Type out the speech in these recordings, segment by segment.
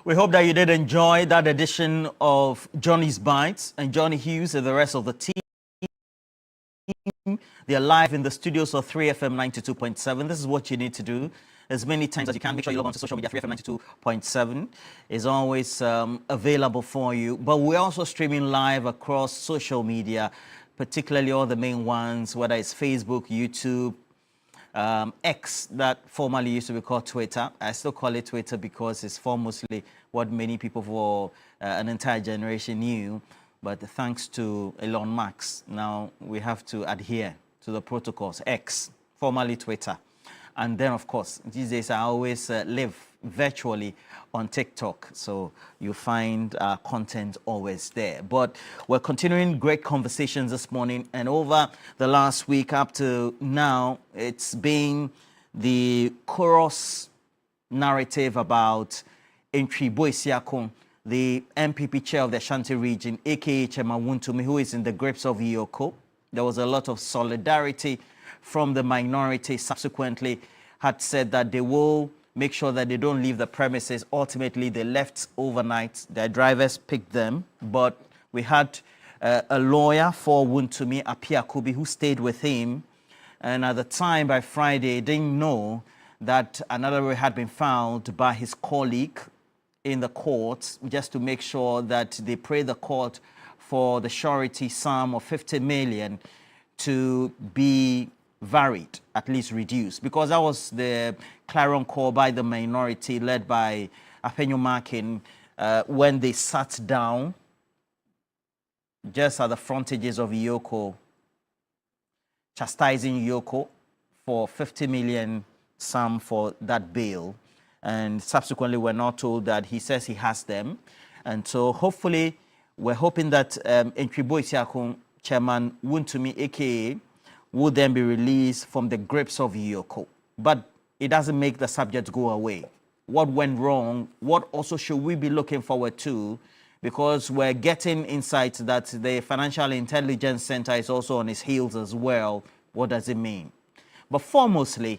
We hope that you did enjoy that edition of Johnny's Bites, and Johnny Hughes and the rest of the team. They are live in the studios of 3FM 92.7. This is what you need to do as many times as you can. Make sure you log on to social media. 3FM 92.7 is always available for you. But we're also streaming live across social media, particularly all the main ones, whether it's Facebook, YouTube, X, that formerly used to be called Twitter. I still call it Twitter because it's foremost what many people for an entire generation knew. But thanks to Elon Musk, now we have to adhere to the protocols. X, formerly Twitter. And then, of course, these days I always live virtually on TikTok. So you find content always there. But we're continuing great conversations this morning. And over the last week up to now, it's been the chorus narrative about Wontumi, the MPP chair of the Ashanti region, a.k.a. Chairman Wontumi, who is in the grips of Yoko. There was a lot of solidarity from the minority. Subsequently, had said that they will make sure that they don't leave the premises. Ultimately, they left overnight. Their drivers picked them. But we had a lawyer for Wontumi, Apiakubi, who stayed with him. And at the time, by Friday, didn't know that another way had been found by his colleague in the court, just to make sure that they pay the court for the surety sum of 50 million to be varied, at least reduced, because that was the clarion call by the minority led by Apenyo Makin when they sat down just at the frontages of Yoko, chastising Yoko for 50 million sum for that bail. And subsequently, we're not told that he says he has them. And so hopefully, we're hoping that Chairman Wontumi, a.k.a., will then be released from the grips of Yoko. But it doesn't make the subject go away. What went wrong? What also should we be looking forward to? Because we're getting insights that the Financial Intelligence Center is also on its heels as well. What does it mean? But foremostly,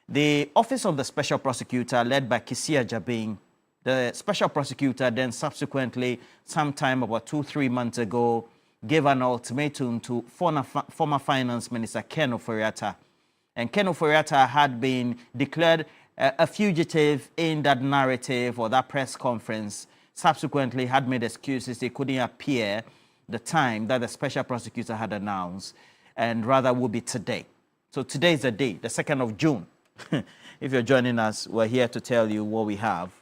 the Office of the Special Prosecutor, led by Kisia Jabin, the Special Prosecutor then subsequently, sometime about 2-3 months ago, gave an ultimatum to former Finance Minister Ken Ofori-Atta. And Ken Ofori-Atta had been declared a fugitive in that narrative or that press conference. Subsequently, had made excuses. He couldn't appear the time that the Special Prosecutor had announced, and rather will be today. So today is the day, the 2nd of June. If you're joining us, we're here to tell you what we have.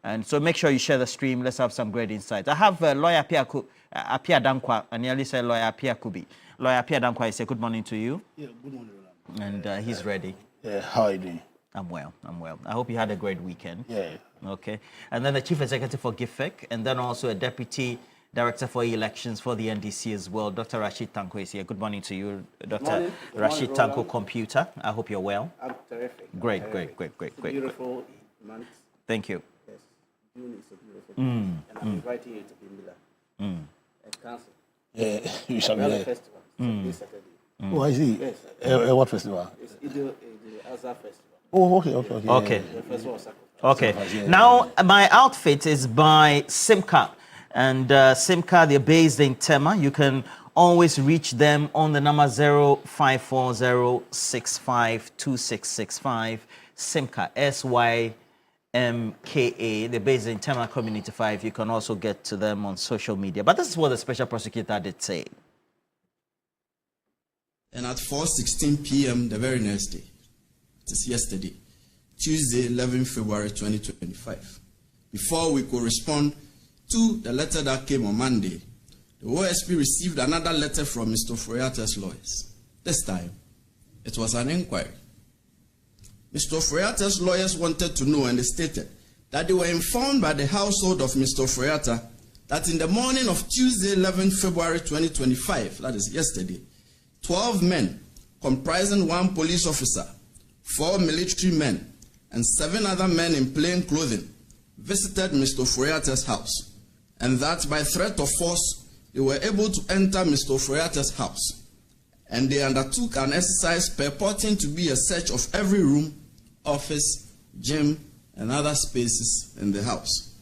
And so make sure you share the stream. Let's have some great insights. I have lawyer Apia Dankwa. I nearly said lawyer Apia Kubi. Lawyer Apia Dankwa, I say good morning to you. Yeah, good morning. And he's ready. Yeah, how are you doing? I'm well. I hope you had a great weekend. Yeah. Okay. And then the Chief Executive for GIFEC, and then also a Deputy Director for Elections for the NDC as well, Dr. Rashid Tanko is here. Good morning to you, Dr. Rashid Tanko Computer. I hope you're well. I'm terrific. Great. Beautiful month. Thank you. Yes, June is a beautiful month. And I'm inviting you to be Miller at Council. Yeah, you shall be there. Festival. This Saturday. Oh, I see. Yes. What festival? It's the Azar Festival. Oh, okay. Okay. The festival of Okay. Now, my outfit is by Simca. And Simca, they're based in Tema. You can always reach them on the number 0540652665. Simca, SYMKA. They're based in Tema Community 5. You can also get to them on social media. But this is what the Special Prosecutor did say. And at 4:16 p.m. the very next day, it is yesterday, Tuesday, 11 February 2025, before we could respond to the letter that came on Monday, the OSP received another letter from Mr. Ofori-Atta's lawyers. This time, it was an inquiry. Mr. Ofori-Atta's lawyers wanted to know, and they stated that they were informed by the household of Mr. Ofori-Atta that in the morning of Tuesday, 11 February 2025, that is yesterday, 12 men, comprising 1 police officer, 4 military men, and 7 other men in plain clothing, visited Mr. Ofori-Atta's house, and that by threat of force, they were able to enter Mr. Ofori-Atta's house, and they undertook an exercise purporting to be a search of every room, office, gym, and other spaces in the house.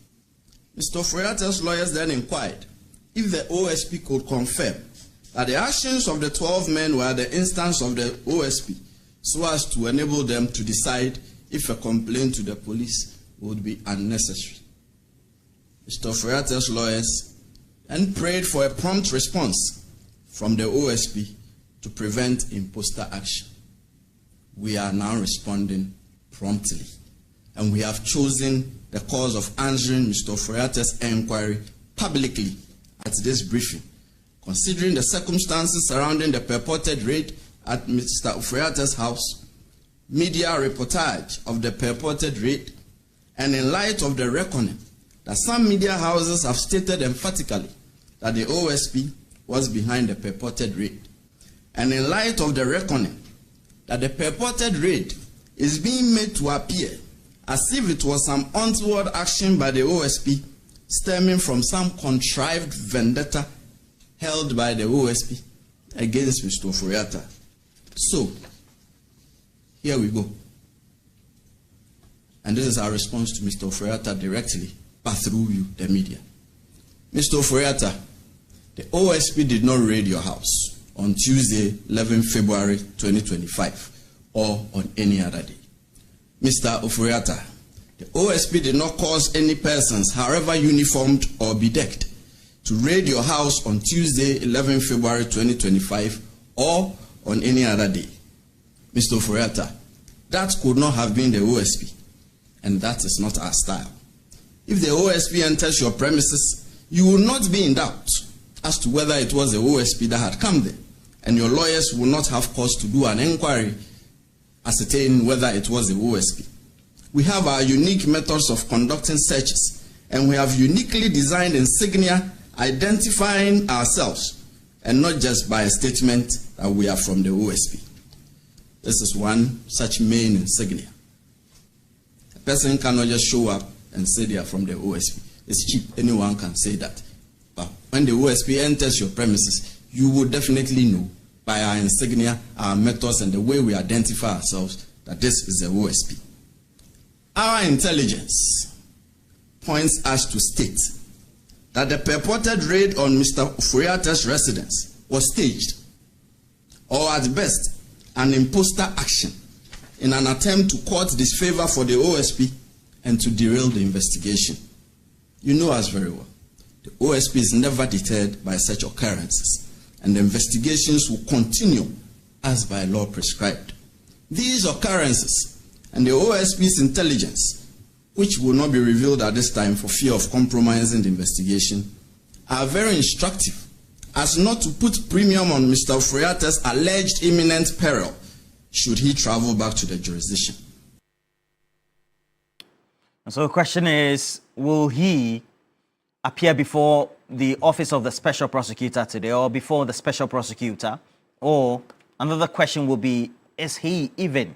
Mr. Ofori-Atta's lawyers then inquired if the OSP could confirm that the actions of the 12 men were the instance of the OSP so as to enable them to decide if a complaint to the police would be unnecessary. Mr. Ofori-Atta's lawyers and prayed for a prompt response from the OSP to prevent imposter action. We are now responding promptly, and we have chosen the course of answering Mr. Ofori-Atta's inquiry publicly at this briefing, considering the circumstances surrounding the purported raid at Mr. Ofori-Atta's house, media reportage of the purported raid, and in light of the reckoning that some media houses have stated emphatically that the OSP was behind the purported raid, and in light of the reckoning that the purported raid is being made to appear as if it was some untoward action by the OSP stemming from some contrived vendetta held by the OSP against Mr. Ofori-Atta. So, here we go. And this is our response to Mr. Ofori-Atta directly, but through you, the media. Mr. Ofori-Atta, the OSP did not raid your house on Tuesday, 11 February 2025, or on any other day. Mr. Ofori-Atta, the OSP did not cause any persons, however uniformed or bedecked, to raid your house on Tuesday, 11 February 2025, or on any other day. Mr. Ofori-Atta, that could not have been the OSP, and that is not our style. If the OSP enters your premises, you will not be in doubt as to whether it was the OSP that had come there, and your lawyers will not have cause to do an inquiry ascertaining whether it was the OSP. We have our unique methods of conducting searches, and we have uniquely designed insignia identifying ourselves, and not just by a statement that we are from the OSP. This is one such main insignia. A person cannot just show up and say they are from the OSP. It's cheap, anyone can say that. But when the OSP enters your premises, you will definitely know by our insignia, our methods, and the way we identify ourselves that this is the OSP. Our intelligence points us to state that the purported raid on Mr. Ofori-Atta's residence was staged, or at best, an imposter action in an attempt to court disfavor for the OSP and to derail the investigation. You know us very well. The OSP is never deterred by such occurrences, and the investigations will continue as by law prescribed. These occurrences and the OSP's intelligence, which will not be revealed at this time for fear of compromising the investigation, are very instructive as not to put premium on Mr. Ofori-Atta's alleged imminent peril should he travel back to the jurisdiction. So the question is, will he appear before the office of the special prosecutor today, or before the special prosecutor? Or another question will be, is he even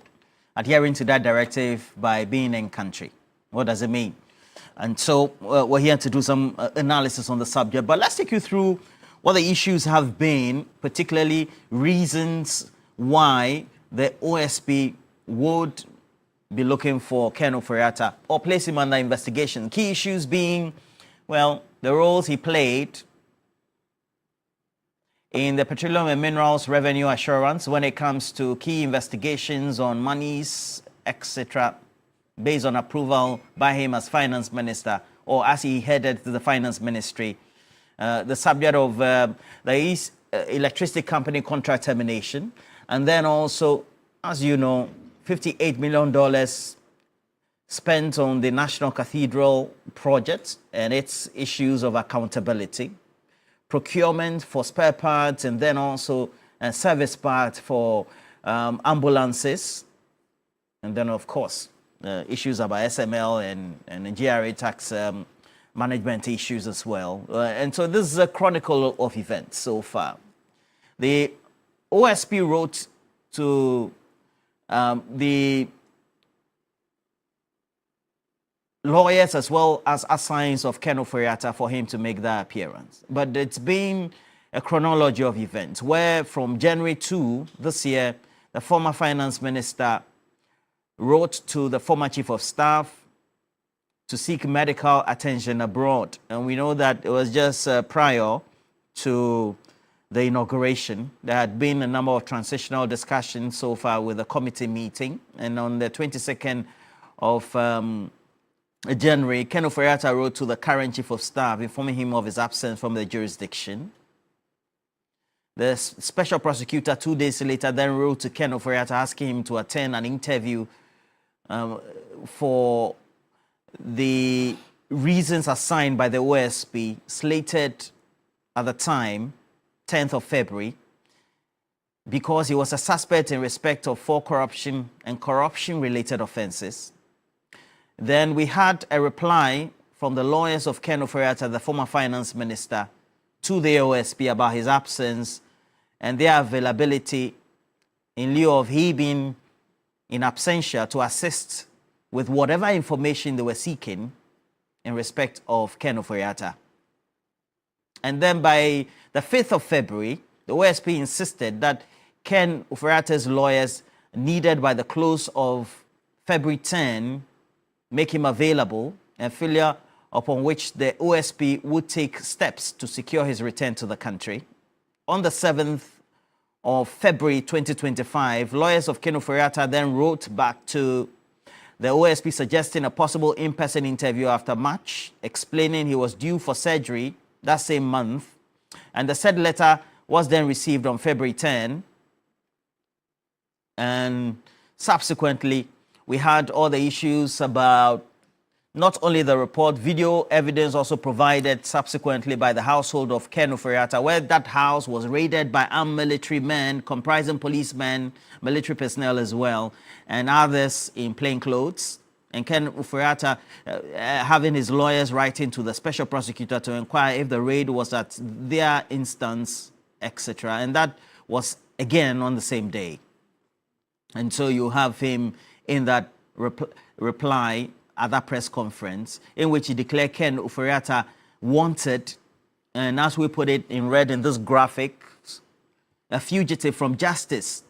adhering to that directive by being in country? What does it mean? And so we're here to do some analysis on the subject, but let's take you through what the issues have been, particularly reasons why the OSP would be looking for Ken Ofori-Atta or place him under investigation. Key issues being, well, the roles he played in the petroleum and minerals revenue assurance when it comes to key investigations on monies, etc., based on approval by him as finance minister or as he headed the finance ministry. The subject of the electricity company contract termination, and then also, as you know, $58 million spent on the National Cathedral project and its issues of accountability, procurement for spare parts, and then also service parts for ambulances, and then of course issues about SML and GRA tax management issues as well. And so this is a chronicle of events so far. The OSP wrote to the lawyers as well as assigns of Ken Ofori-Atta for him to make that appearance. But it's been a chronology of events where from January 2 this year, the former finance minister wrote to the former chief of staff to seek medical attention abroad. And we know that it was just prior to the inauguration. There had been a number of transitional discussions so far with the committee meeting. And on the 22nd of January, Ken Ofori-Atta wrote to the current chief of staff informing him of his absence from the jurisdiction. The special prosecutor 2 days later then wrote to Ken Ofori-Atta asking him to attend an interview for the reasons assigned by the OSP, slated at the time, 10th of February, because he was a suspect in respect of 4 corruption and corruption-related offenses. Then we had a reply from the lawyers of Ken Ofori-Atta, the former finance minister, to the OSP about his absence and their availability in lieu of he being in absentia to assist with whatever information they were seeking in respect of Ken Ofori-Atta. And then by the 5th of February, the OSP insisted that Ken Ofori-Atta's lawyers needed by the close of February 10 make him available, and failure upon which the OSP would take steps to secure his return to the country. On the 7th of February 2025, lawyers of Ken Ofori-Atta then wrote back to the OSP suggesting a possible in-person interview after March, explaining he was due for surgery that same month. And the said letter was then received on February 10. And subsequently, we had all the issues about not only the report, video evidence also provided subsequently by the household of Ken Ofori-Atta, where that house was raided by armed military men, comprising policemen, military personnel as well, and others in plain clothes. And Ken Ofori-Atta having his lawyers writing to the special prosecutor to inquire if the raid was at their instance, etc. And that was again on the same day. And so you have him in that reply at that press conference in which he declared Ken Ofori-Atta wanted, and as we put it in red in this graphic, a fugitive from justice.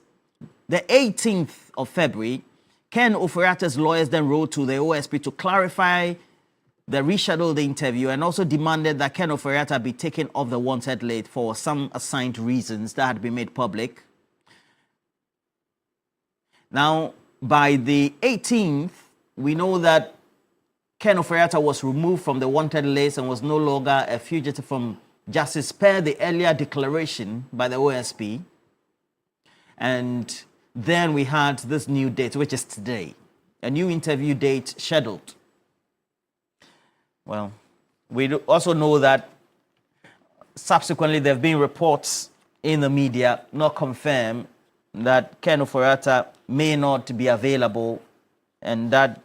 The 18th of February, Ken Ofori-Atta's lawyers then wrote to the OSP to clarify the rescheduled interview and also demanded that Ken Ofori-Atta be taken off the wanted list for some assigned reasons that had been made public. Now, by the 18th, we know that Ken Ofori-Atta was removed from the wanted list and was no longer a fugitive from justice per the earlier declaration by the OSP. And then we had this new date, which is today, a new interview date scheduled. Well, we also know that subsequently there have been reports in the media, not confirmed, that Ken Ofori-Atta may not be available and that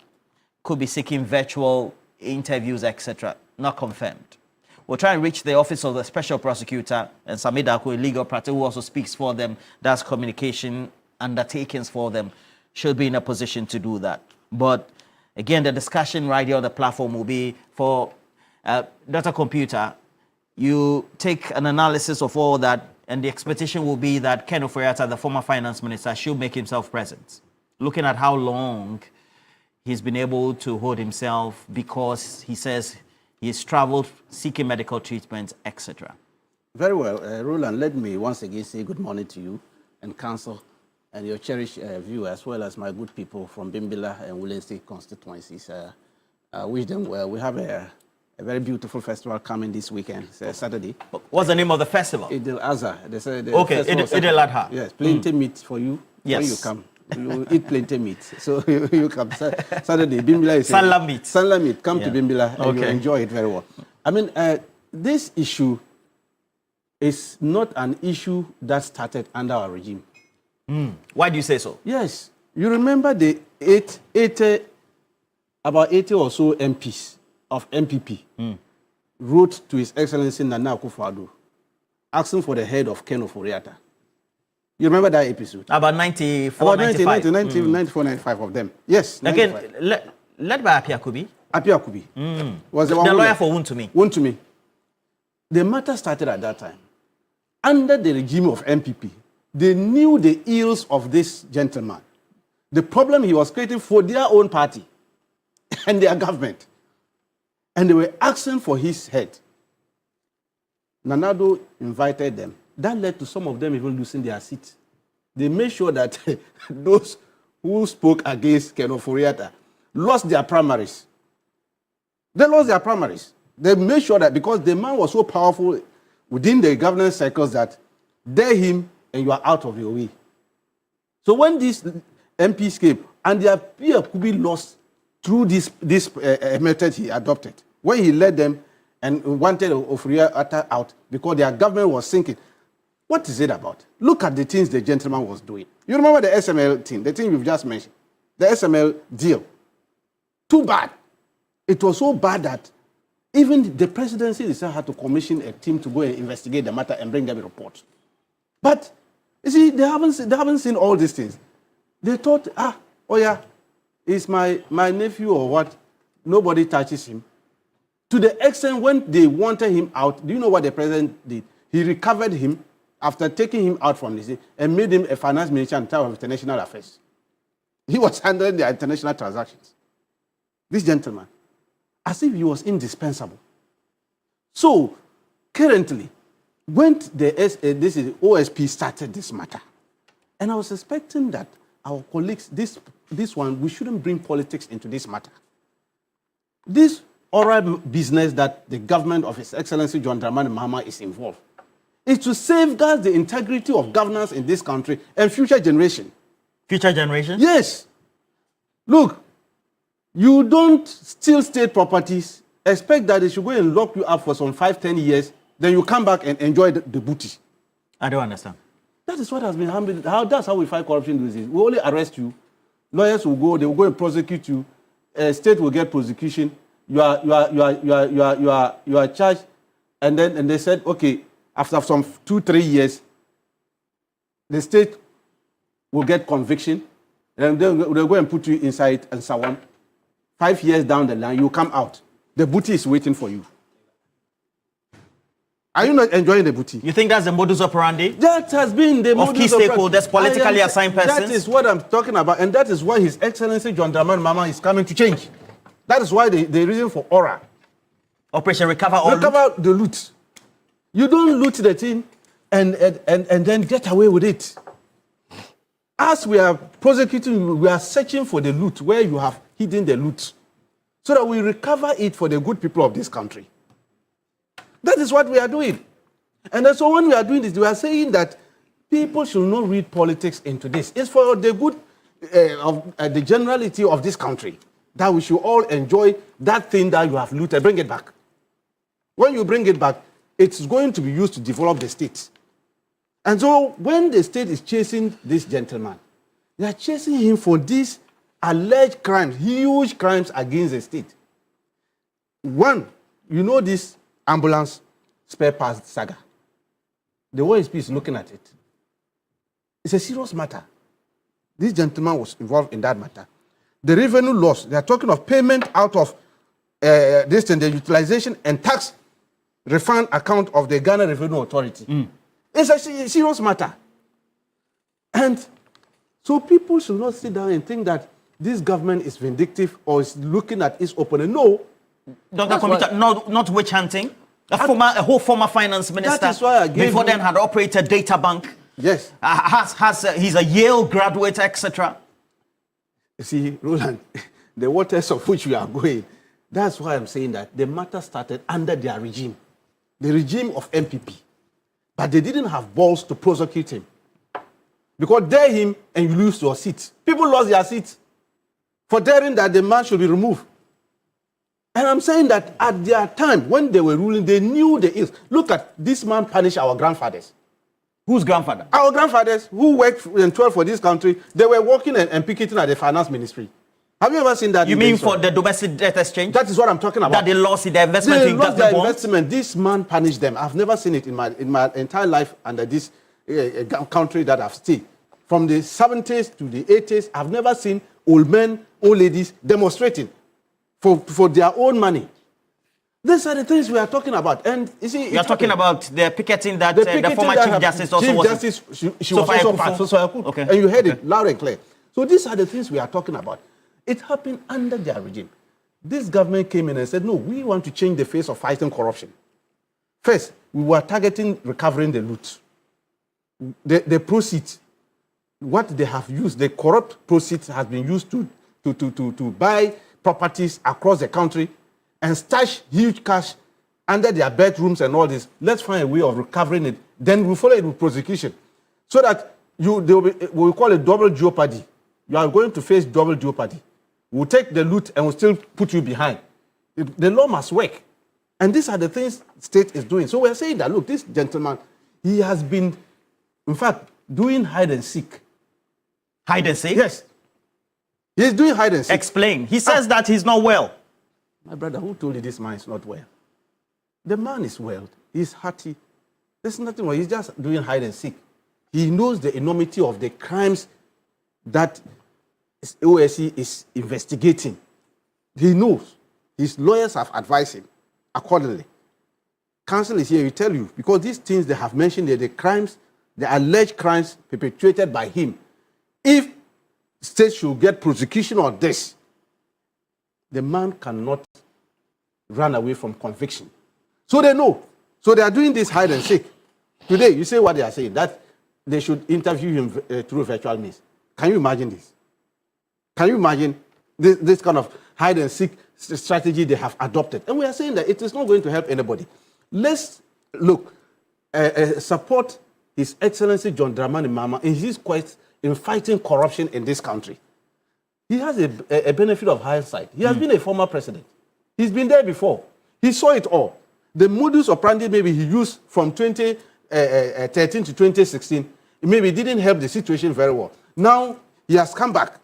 could be seeking virtual interviews, etc. Not confirmed. We'll try and reach the office of the special prosecutor and Samida, who is legal practice, who also speaks for them, does communication undertakings for them, should be in a position to do that. But again, the discussion right here on the platform will be for Dr. Computer. You take an analysis of all that, and the expectation will be that Ken Ofori-Atta, the former finance minister, should make himself present. Looking at how long he's been able to hold himself because he says he's traveled seeking medical treatment, etc. Very well. Roland, let me once again say good morning to you and council and your cherished viewers, as well as my good people from Bimbilla and Woodland State constituencies. I wish them well. We have a very beautiful festival coming this weekend, Saturday. What's the name of the festival? Eid-el-Azha. Okay, Eid-el-Adha. Yes, plenty meat for you when you come. You eat plenty meat. So you come Saturday. Bimbilla is Sanla meat. Sanla meat. Come to Bimbilla and you Okay. enjoy it very well. I mean, this issue is not an issue that started under our regime. Why do you say so? Yes. You remember the about 80 or so MPs of MPP wrote to His Excellency Nana Akufo-Addo asking for the head of Ken Ofori-Atta. You remember that episode? About 94, 95. 94, 95 of them. Yes. Again, 95. led by Apia Kubi. Apia Kubi was the one The lawyer for Wontumi. Wontumi. The matter started at that time. Under the regime of MPP, they knew the ills of this gentleman, the problem he was creating for their own party and their government. and they were asking for his head. Nanado invited them. That led to some of them even losing their seats. They made sure that those who spoke against Ken Ofori-Atta lost their primaries. They lost their primaries. They made sure that because the man was so powerful within the governance circles that dare him and you are out of your way. So when these MPs came and their peer could be lost through this method he adopted, when he led them and wanted Ofori-Atta out because their government was sinking. What is it about? Look at the things the gentleman was doing. You remember the SML thing, the thing you've just mentioned, the SML deal. Too bad. It was so bad that even the presidency itself had to commission a team to go and investigate the matter and bring them a report. But you see, they haven't seen all these things. They thought, oh yeah, it's my nephew or what? Nobody touches him. To the extent when they wanted him out, do you know what the president did? He recovered him after taking him out from the city and made him a finance minister in charge of international affairs. He was handling the international transactions. This gentleman, as if he was indispensable. So, currently, when the OSP started this matter, and I was expecting that our colleagues, this one, we shouldn't bring politics into this matter. This oral business that the government of His Excellency John Dramani Mahama is involved is to safeguard the integrity of governance in this country and future generation. Future generations? Yes. Look, you don't steal state properties, expect that they should go and lock you up for some 5-10 years, then you come back and enjoy the booty. I don't understand. That is what has been happening. That's how we fight corruption these days. We only arrest you. Lawyers will go, they will go and prosecute you. State will get prosecution. You are charged, and they said, okay, after some 2-3 years, the state will get conviction, and they'll go and put you inside and so on. 5 years down the line, you come out. The booty is waiting for you. Are you not enjoying the booty? You think that's the modus operandi? That has been the modus operandi. Of key stakeholders, politically assigned persons? That is what I'm talking about, and that is why His Excellency John Dramani Mahama is coming to change. That is why the reason for ORA. Operation Recover All Recover the loot. You don't loot the thing and then get away with it. As we are prosecuting, we are searching for the loot where you have hidden the loot so that we recover it for the good people of this country. That is what we are doing. And so when we are doing this, we are saying that people should not read politics into this. It's for the good of the generality of this country that we should all enjoy that thing that you have looted. Bring it back. When you bring it back, it's going to be used to develop the state. And so when the state is chasing this gentleman, they are chasing him for these alleged crimes, huge crimes against the state. One, you know this ambulance spare parts saga. The OSP is looking at it. It's a serious matter. This gentleman was involved in that matter. The revenue loss, they are talking of payment out of this and the utilization and tax refund account of the Ghana Revenue Authority. It's a serious matter. And so people should not sit down and think that this government is vindictive or is looking at its opponent. No. Dr. Computer, not witch hunting. A whole former finance minister that is why I gave before then had operated data bank. Yes. He's a Yale graduate, etc. You see, Roland, the waters of which we are going, that's why I'm saying that the matter started under their regime, the regime of MPP. But they didn't have balls to prosecute him. Because dare him and you lose your seat. People lost their seats for daring that the man should be removed. And I'm saying that at their time, when they were ruling, they knew the ills. Look at this man punish our grandfathers. Whose grandfather? Our grandfathers who worked and toiled for this country, they were working and picketing at the finance ministry. Have you ever seen that? You mean for the domestic debt exchange? That is what I'm talking about. That they lost their investment in government bonds? They lost their investment. This man punished them. I've never seen it in my entire life under this country that I've stayed. From the 70s to the 80s, I've never seen old men, old ladies demonstrating for their own money. These are the things we are talking about. And you see, you're talking about the picketing that the former Chief Justice also was. Chief Justice, she was also part. Okay. And you heard it loud and clear. So these are the things we are talking about. It happened under their regime. This government came in and said, no, we want to change the face of fighting corruption. First, we were targeting recovering the loot. The proceeds, what they have used, the corrupt proceeds has been used to buy properties across the country and stash huge cash under their bedrooms and all this. Let's find a way of recovering it. Then we'll follow it with prosecution. So that we'll call it double jeopardy. You are going to face double jeopardy. We'll take the loot and we'll still put you behind. The law must work. And these are the things state is doing. So we're saying that, look, this gentleman, he has been, in fact, doing hide and seek. Hide and seek? Yes. He's doing hide and seek. Explain. He says that he's not well. My brother, who told you this man is not well? The man is well. He's hearty. There's nothing wrong. He's just doing hide and seek. He knows the enormity of the crimes that OSC is investigating. He knows. His lawyers have advised him accordingly. Counsel is here to tell you, because these things they have mentioned, the crimes, the alleged crimes perpetrated by him. If state should get prosecution on this, the man cannot run away from conviction. So they know. So they are doing this hide and seek. Today, you say what they are saying, that they should interview him through virtual means. Can you imagine this? Can you imagine this kind of hide and seek strategy they have adopted? And we are saying that it is not going to help anybody. Let's look, support His Excellency John Dramani Mahama in his quest in fighting corruption in this country. He has a benefit of hindsight. He has been a former president. He's been there before. He saw it all. The modus operandi maybe he used from 2013 to 2016, maybe didn't help the situation very well. Now he has come back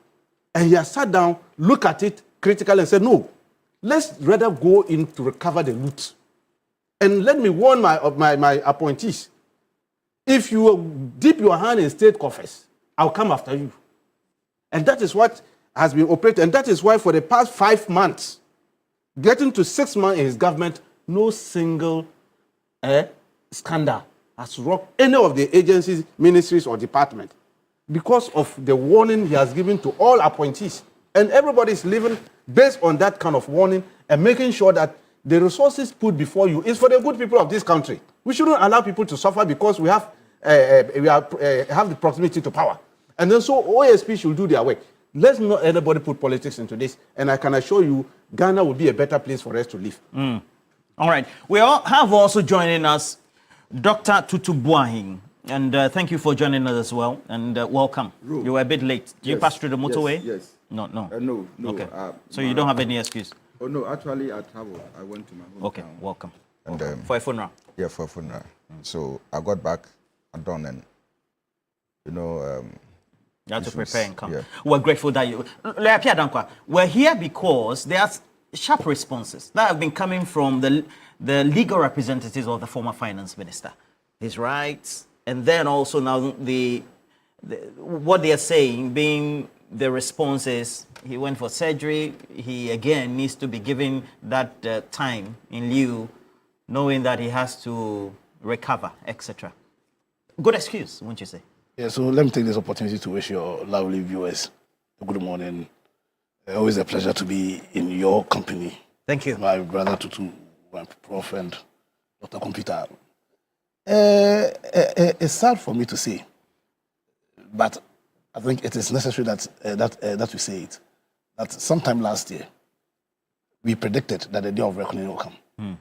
and he has sat down, looked at it critically and said, no, let's rather go in to recover the loot. And let me warn my appointees. If you dip your hand in state coffers, I'll come after you. And that is what has been operated. And that is why for the past 5 months, getting to 6 months in his government, no single scandal has rocked any of the agencies, ministries, or departments because of the warning he has given to all appointees. And everybody is living based on that kind of warning and making sure that the resources put before you is for the good people of this country. We shouldn't allow people to suffer because we have the proximity to power. And then so OSP should do their work. Let's not anybody put politics into this. And I can assure you, Ghana will be a better place for us to live. All right. We have also joining us Dr. Tutu Buahin. And thank you for joining us as well. And welcome. Ru. You were a bit late. Did you pass through the motorway? Yes. No. No. Okay. So you don't have any excuse? Oh, no. Actually, I traveled. I went to my hometown. Okay. Welcome. And, For a funeral? Yeah, for a funeral. So I got back at dawn and, You have to prepare and come. Yeah. We're grateful that you... We're here because there are sharp responses that have been coming from the legal representatives of the former finance minister. His rights, and then also now what they are saying being the response is he went for surgery, he again needs to be given that time in lieu, knowing that he has to recover, etc. Good excuse, wouldn't you say? Yeah, so let me take this opportunity to wish your lovely viewers a good morning. Always a pleasure to be in your company. Thank you. My brother Tutu, my prof, and Dr. Computer. It's sad for me to say, but I think it is necessary that we say it. That sometime last year, we predicted that the day of reckoning will come.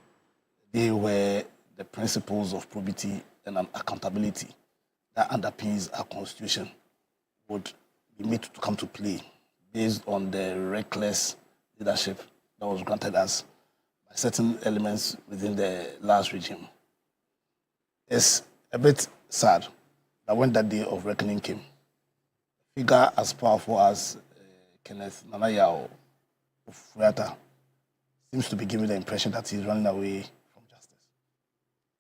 They were the principles of probity and accountability that underpins our constitution would be made to come to play based on the reckless leadership that was granted us by certain elements within the last regime. It's a bit sad that when that day of reckoning came, a figure as powerful as Kenneth Nanayao of Ofori-Atta seems to be giving the impression that he's running away from justice.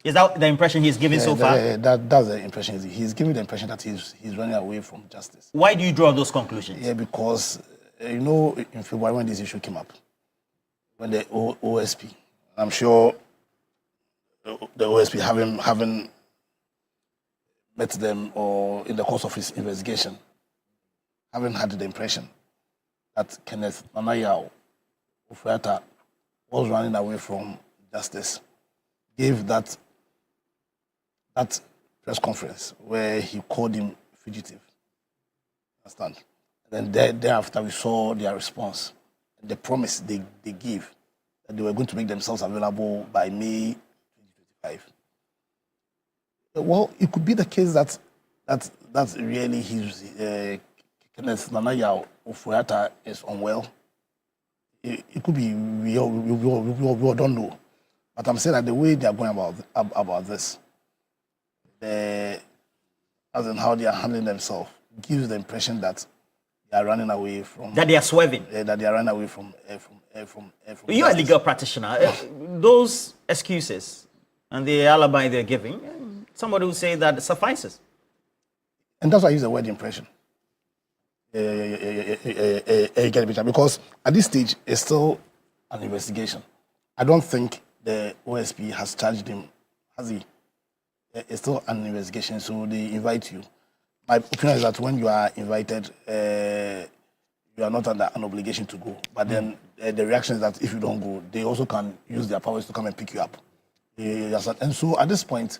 Is that the impression he's giving so far? That's the impression. He's giving the impression that he's running away from justice. Why do you draw those conclusions? Yeah, because, in February when this issue came up, when the OSP, I'm sure the OSP having met them or in the course of his investigation, having had the impression that Kenneth Nanayao Ofori-Atta was running away from justice, gave that press conference where he called him fugitive. Understand? And then thereafter we saw their response, the promise they gave that they were going to make themselves available by May 2025. Well, it could be the case that really his Kenneth Nanaya Ofori-Atta is unwell. It could be, we don't know. But I'm saying that the way they are going about this, as in how they are handling themselves, gives the impression that they are running away from... That they are swerving. That they are running away from You're a legal practitioner. Those excuses and the alibi they're giving, somebody will say that suffices. And that's why I use the word impression. Because at this stage, it's still an investigation. I don't think the OSP has charged him, has he? It's still an investigation, so they invite you. My opinion is that when you are invited, you are not under an obligation to go. But then the reaction is that if you don't go, they also can use their powers to come and pick you up. And so at this point,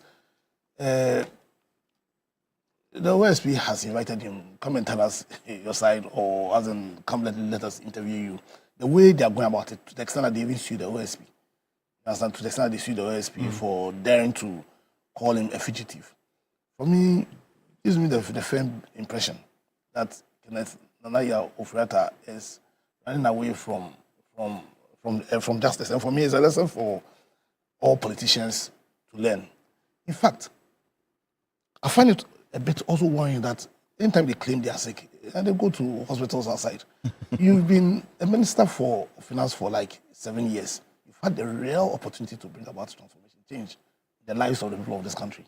the OSP has invited him, come and tell us your side, or as in, come let us interview you. The way they are going about it, to the extent that they even sue the OSP, to the extent that they sue the OSP for daring to call him a fugitive. For me, it gives me the firm impression that Kenneth Nanaya Ofori-Atta is running away from justice. And for me, it's a lesson for all politicians to learn. In fact, I find it a bit also worrying that anytime they claim they are sick and they go to hospitals outside, you've been a minister for finance for like 7 years. You've had the real opportunity to bring about transformation, change the lives of the people of this country.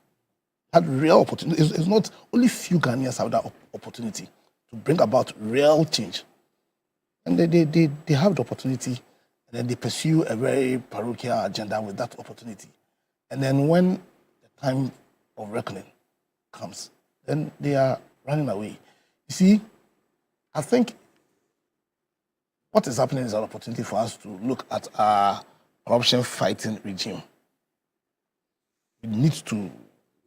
Had real opportunity. It's not only few Ghanaians have that opportunity to bring about real change. And they have the opportunity, and then they pursue a very parochial agenda with that opportunity. And then when the time of reckoning comes, then they are running away. You see, I think what is happening is an opportunity for us to look at our corruption-fighting regime. We need to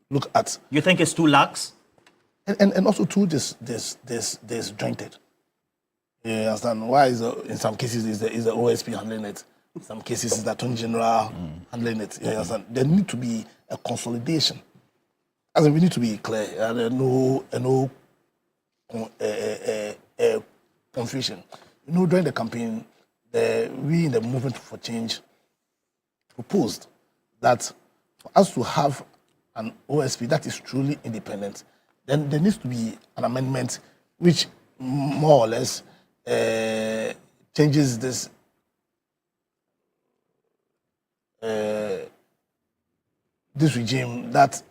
look at... You think it's too lax? And also too disjointed. You understand? Why is in some cases is the OSP handling it? In some cases is the Attorney General handling it. You understand? There need to be a consolidation. As in, we need to be clear. No confusion. You know, during the campaign, we in the Movement for Change proposed that for us to have an OSP that is truly independent, then there needs to be an amendment which more or less changes this this regime that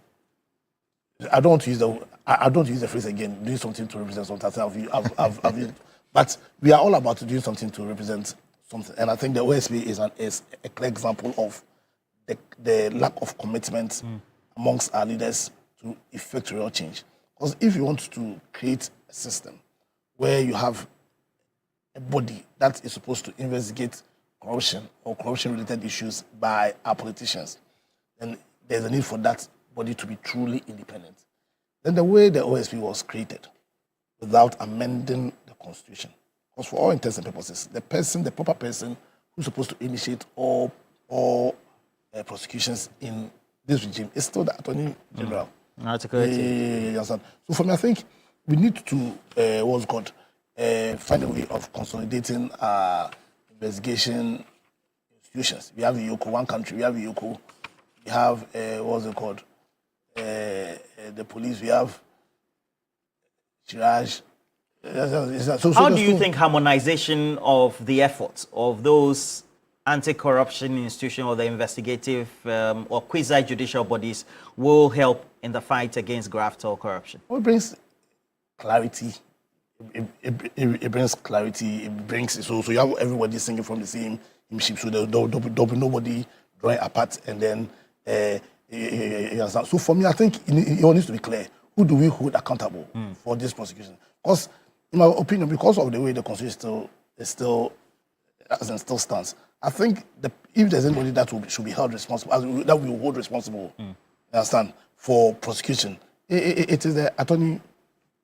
I don't use the phrase again, doing something to represent something. But we are all about doing something to represent something. And I think the OSP is a clear example of the lack of commitment amongst our leaders to effect real change. Because if you want to create a system where you have a body that is supposed to investigate corruption or corruption-related issues by our politicians, then there's a need for that body to be truly independent. Then the way the OSP was created, without amending the constitution, because for all intents and purposes, the proper person who's supposed to initiate all prosecutions in this regime is still the Attorney General. So for me, I think we need to find a way of consolidating our investigation institutions. We have the YOCO, one country. We have the YOCO. We have the police. We have Chiraj. How do you think harmonization of the efforts of those anti-corruption institutions or the investigative or quasi-judicial bodies will help in the fight against graft or corruption? Well, it brings clarity. It brings clarity. It brings so you have everybody singing from the same ship, so there'll be nobody drawing apart. And then so for me, I think it all needs to be clear. Who do we hold accountable for this prosecution? Because, in my opinion, because of the way the constitution is still as in still stands. I think if there's anybody that should be held responsible, that we will hold responsible, you understand, for prosecution, it is the Attorney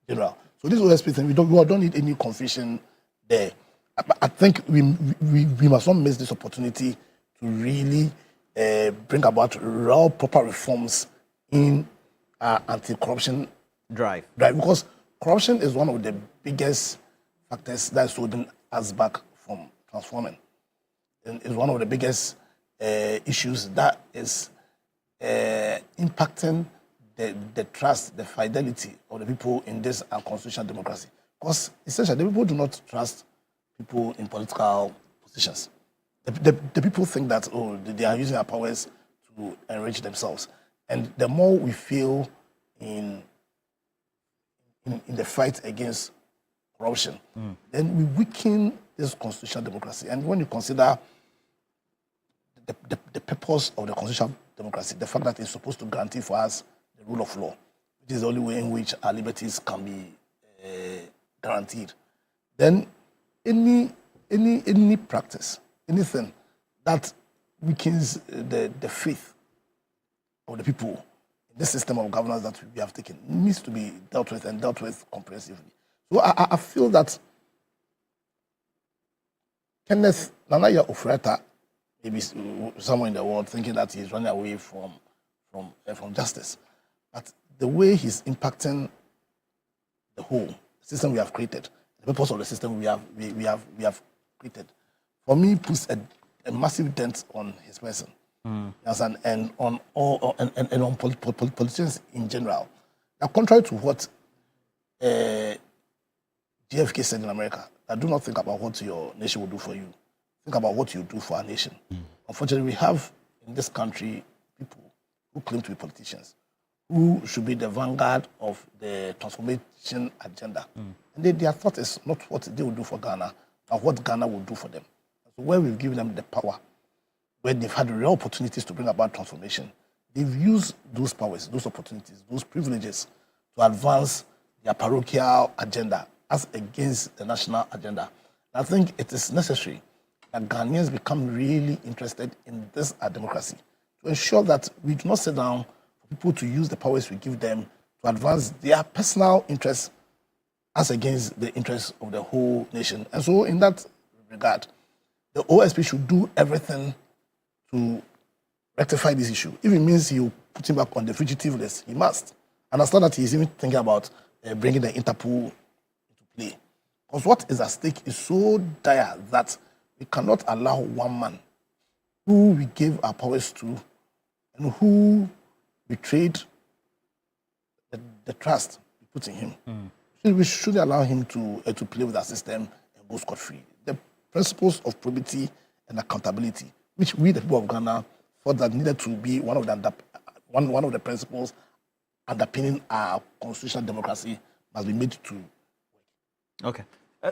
General. So this OSP thing, we don't need any confusion there. I think we must not miss this opportunity to really bring about real proper reforms in anti-corruption Drive. because corruption is one of the biggest factors that's holding us back from transforming. And it's one of the biggest issues that is impacting the trust, the fidelity of the people in this constitutional democracy. Because essentially, the people do not trust people in political positions. The people think that, they are using their powers to enrich themselves. And the more we fail in the fight against corruption, then we weaken this constitutional democracy. And when you consider the purpose of the constitutional democracy, the fact that it's supposed to guarantee for us the rule of law, which is the only way in which our liberties can be guaranteed, then any practice, anything that weakens the faith of the people in this system of governance that we have taken needs to be dealt with and dealt with comprehensively. So I feel that Kenneth Nanaya Ofori-Atta, maybe somewhere in the world, thinking that he's running away from justice, but the way he's impacting the whole system we have created, the purpose of the system we have created, for me, puts a massive dent on his person, and on politicians in general. Now, contrary to what JFK said in America, do not think about what your nation will do for you. Think about what you do for our nation. Unfortunately, we have in this country people who claim to be politicians, who should be the vanguard of the transformation agenda. And their thought is not what they will do for Ghana, but what Ghana will do for them. So where we've given them the power, where they've had real opportunities to bring about transformation, they've used those powers, those opportunities, those privileges to advance their parochial agenda as against the national agenda. And I think it is necessary that Ghanaians become really interested in this democracy to ensure that we do not sit down for people to use the powers we give them to advance their personal interests as against the interests of the whole nation. And so in that regard, the OSP should do everything to rectify this issue. If it means he will put him back on the fugitive list, he must. And understand that he's even thinking about bringing the Interpol into play. Because what is at stake is so dire that we cannot allow one man who we gave our powers to and who betrayed the trust we put in him. We should allow him to play with our system and go scot-free. The principles of probity and accountability, which we, the people of Ghana, thought that needed to be one of the principles underpinning our constitutional democracy, must be made to work. Okay.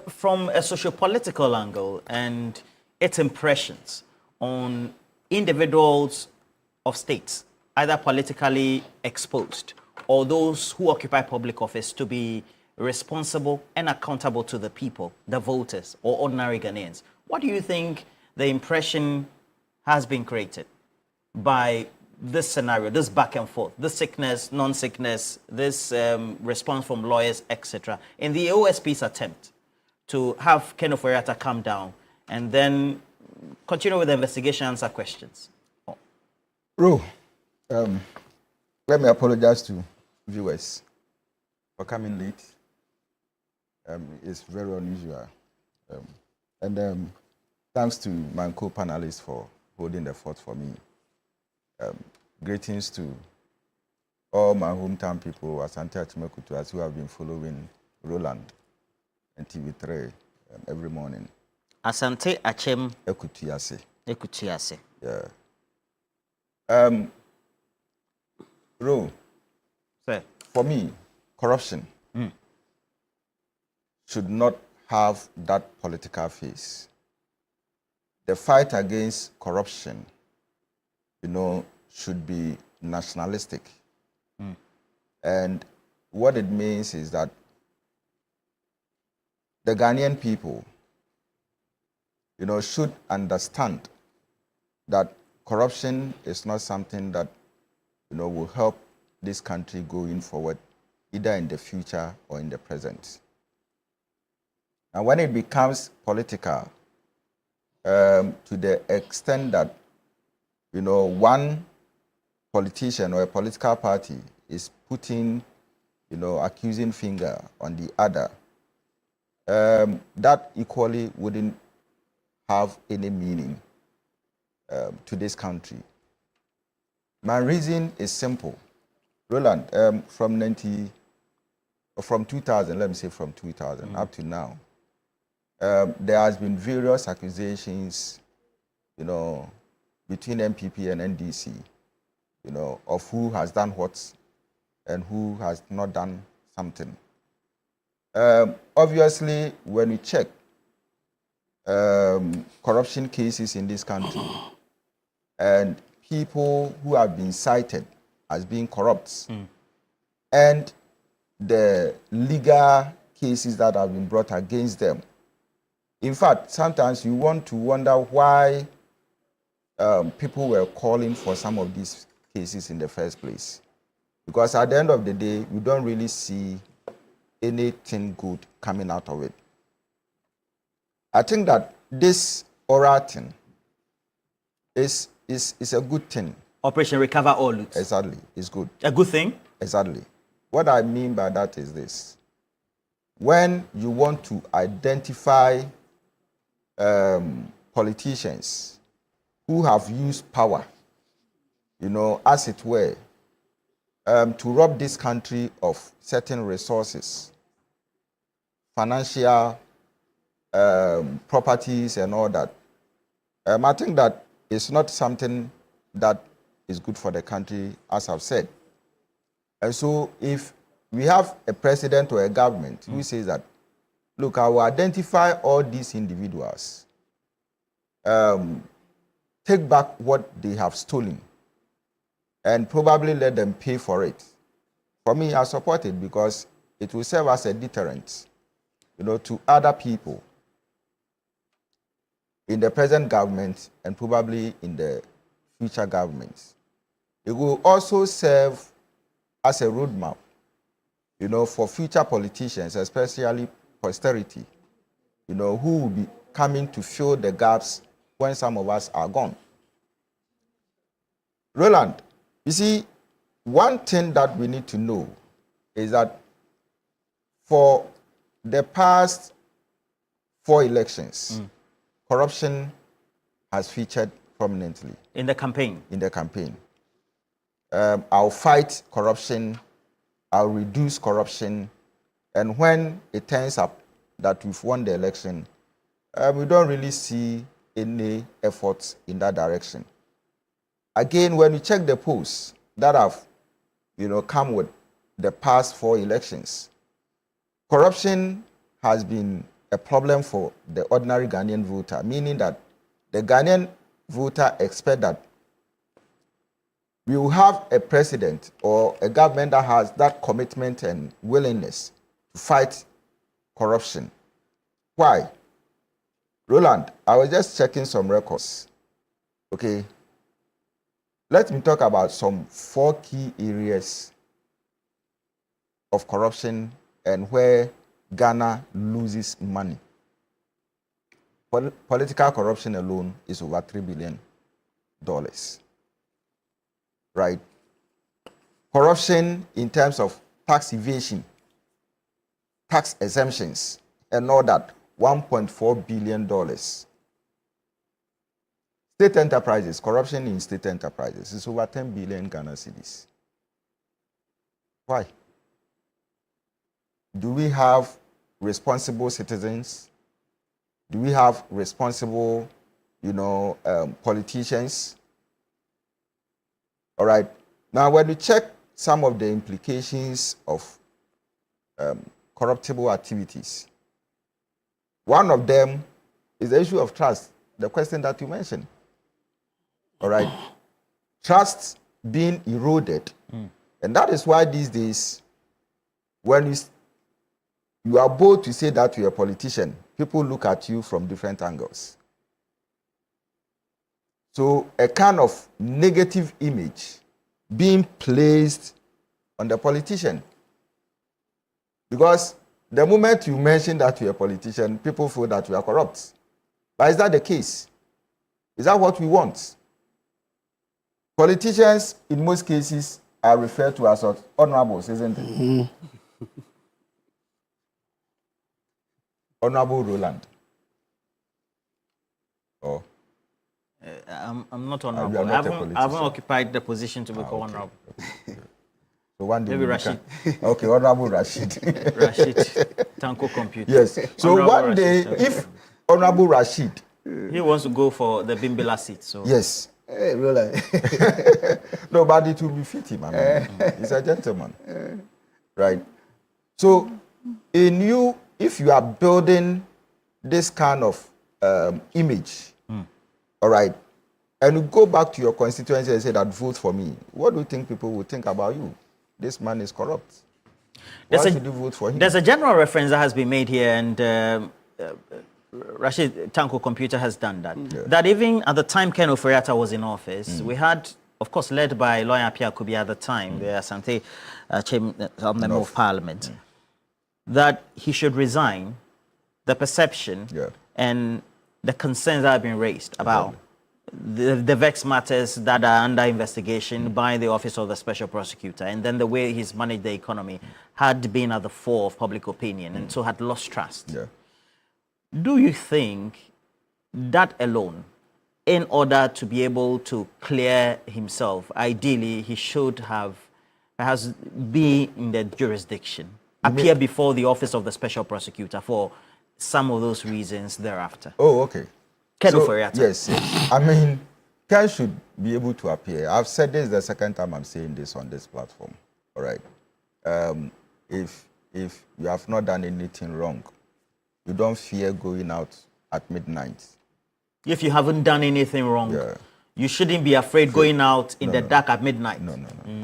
From a socio-political angle and its impressions on individuals of states, either politically exposed or those who occupy public office, to be responsible and accountable to the people, the voters, or ordinary Ghanaians, what do you think the impression has been created by this scenario, this back and forth, this sickness, non-sickness, this response from lawyers, etc., in the OSP's attempt to have Ken Ofori-Atta calm down and then continue with the investigation, answer questions? Bro, let me apologize to viewers for coming late. It's very unusual. And thanks to my co-panelists for holding the fort for me. Greetings to all my hometown people, Asante Achimekutuas, who have been following Roland and TV3 every morning. Asante Achem Ekutiase. Ekutiase. Yeah. Bro, Sir. for me, corruption should not have that political face. The fight against corruption, should be nationalistic. And what it means is that the Ghanaian people should understand that corruption is not something that, will help this country going forward, either in the future or in the present. And when it becomes political, to the extent that, one politician or a political party is putting, accusing finger on the other, that equally wouldn't have any meaning to this country. My reason is simple. Roland, from 2000, let me say from 2000 up to now, there has been various accusations, between MPP and NDC, of who has done what and who has not done something. Obviously, when we check corruption cases in this country and people who have been cited as being corrupt and the legal cases that have been brought against them, in fact, sometimes you want to wonder why people were calling for some of these cases in the first place. Because at the end of the day, you don't really see anything good coming out of it. I think that this oral thing is a good thing. Operation Recover All Loot. Exactly, it's good. A good thing? Exactly. What I mean by that is this. When you want to identify politicians who have used power, as it were, to rob this country of certain resources, financial properties and all that, I think that it's not something that is good for the country, as I've said. And so if we have a president or a government who says that, look, I will identify all these individuals, take back what they have stolen, and probably let them pay for it. For me, I support it because it will serve as a deterrent, to other people in the present government and probably in the future governments. It will also serve as a roadmap, for future politicians, especially posterity, who will be coming to fill the gaps when some of us are gone. Roland, you see, one thing that we need to know is that for the past 4 elections, corruption has featured prominently. In the campaign? In the campaign. I'll fight corruption, I'll reduce corruption, and when it turns up that we've won the election, we don't really see any efforts in that direction. Again, when we check the polls that have, come with the past 4 elections, corruption has been a problem for the ordinary Ghanaian voter, meaning that the Ghanaian voter expect that we will have a president or a government that has that commitment and willingness to fight corruption. Why? Roland, I was just checking some records. Okay. Let me talk about some 4 key areas of corruption and where Ghana loses money. Political corruption alone is over $3 billion. Right? Corruption in terms of tax evasion, tax exemptions, and all that, $1.4 billion. State enterprises, corruption in state enterprises is over 10 billion Ghana cedis. Why? Do we have responsible citizens? Do we have responsible, politicians? All right. Now, when we check some of the implications of corruptible activities, one of them is the issue of trust, the question that you mentioned. All right. Trust being eroded. And that is why these days, when you are bold to say that you're a politician, people look at you from different angles. So a kind of negative image being placed on the politician. Because the moment you mention that you're a politician, people feel that you are corrupt. But is that the case? Is that what we want? Politicians, in most cases, are referred to as honorables, isn't it? Mm-hmm. Honorable Roland. Oh. I'm not honorable. Not I haven't occupied the position to be called honorable. Okay. So one day maybe Rashid. Okay, Honorable Rashid. Rashid, Tanko Computer. Yes. So Honorable one day, Rashid, if Honorable Rashid, he wants to go for the Bimbila seat. So yes. Hey, Roland. No, but it will befit him. I mean, he's a gentleman, right? So, if you are building this kind of image, all right, and you go back to your constituency and say that vote for me, what do you think people will think about you? This man is corrupt. Why should you vote for him? There's a general reference that has been made here, and Rashid Tanko Computer has done that. Yeah. That even at the time Ken Ofori-Atta was in office, we had, of course, led by lawyer Pierre Kubi at the time, the Asante Member of Parliament, that he should resign. The perception and the concerns that have been raised about the vexed matters that are under investigation by the Office of the Special Prosecutor, and then the way he's managed the economy had been at the fore of public opinion, and so had lost trust. Yeah. Do you think that alone, in order to be able to clear himself, ideally he should have perhaps be in the jurisdiction, appear before the Office of the Special Prosecutor for some of those reasons thereafter? Oh, okay. Ken Ofori-Atta. Yes. I mean, Ken should be able to appear. I've said this the second time I'm saying this on this platform. All right. If you have not done anything wrong, you don't fear going out at midnight. If you haven't done anything wrong, you shouldn't be afraid going out in the dark at midnight. No,